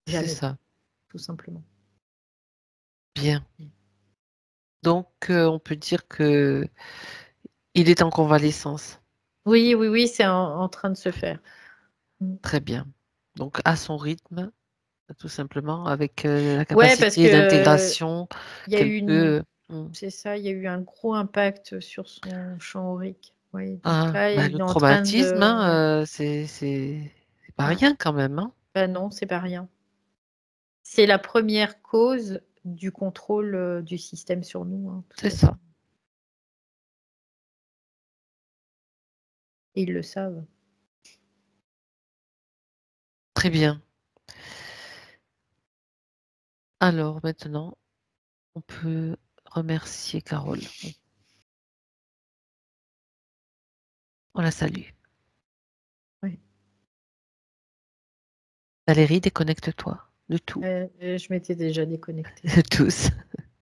c'est jamais, ça. tout simplement. Bien. Donc, on peut dire que il est en convalescence. Oui, oui, oui, c'est en train de se faire. Mm. Très bien. Donc, à son rythme, tout simplement, avec la Ouais, parce capacité que d'intégration il y a qu'elle eu peut. c'est ça, il y a eu un gros impact sur son champ aurique. Oui, donc Ah, là, bah, il le est en train traumatisme, de, ouais, hein, c'est pas ouais. rien quand même, hein. Bah non, c'est pas rien. C'est la première cause du contrôle du système sur nous, hein, de toute C'est façon. ça. Et ils le savent. Très bien. Alors maintenant, on peut remercier Carole. On la salue. Ouais. Valérie, déconnecte-toi de tout, Je m'étais déjà déconnectée. de tous.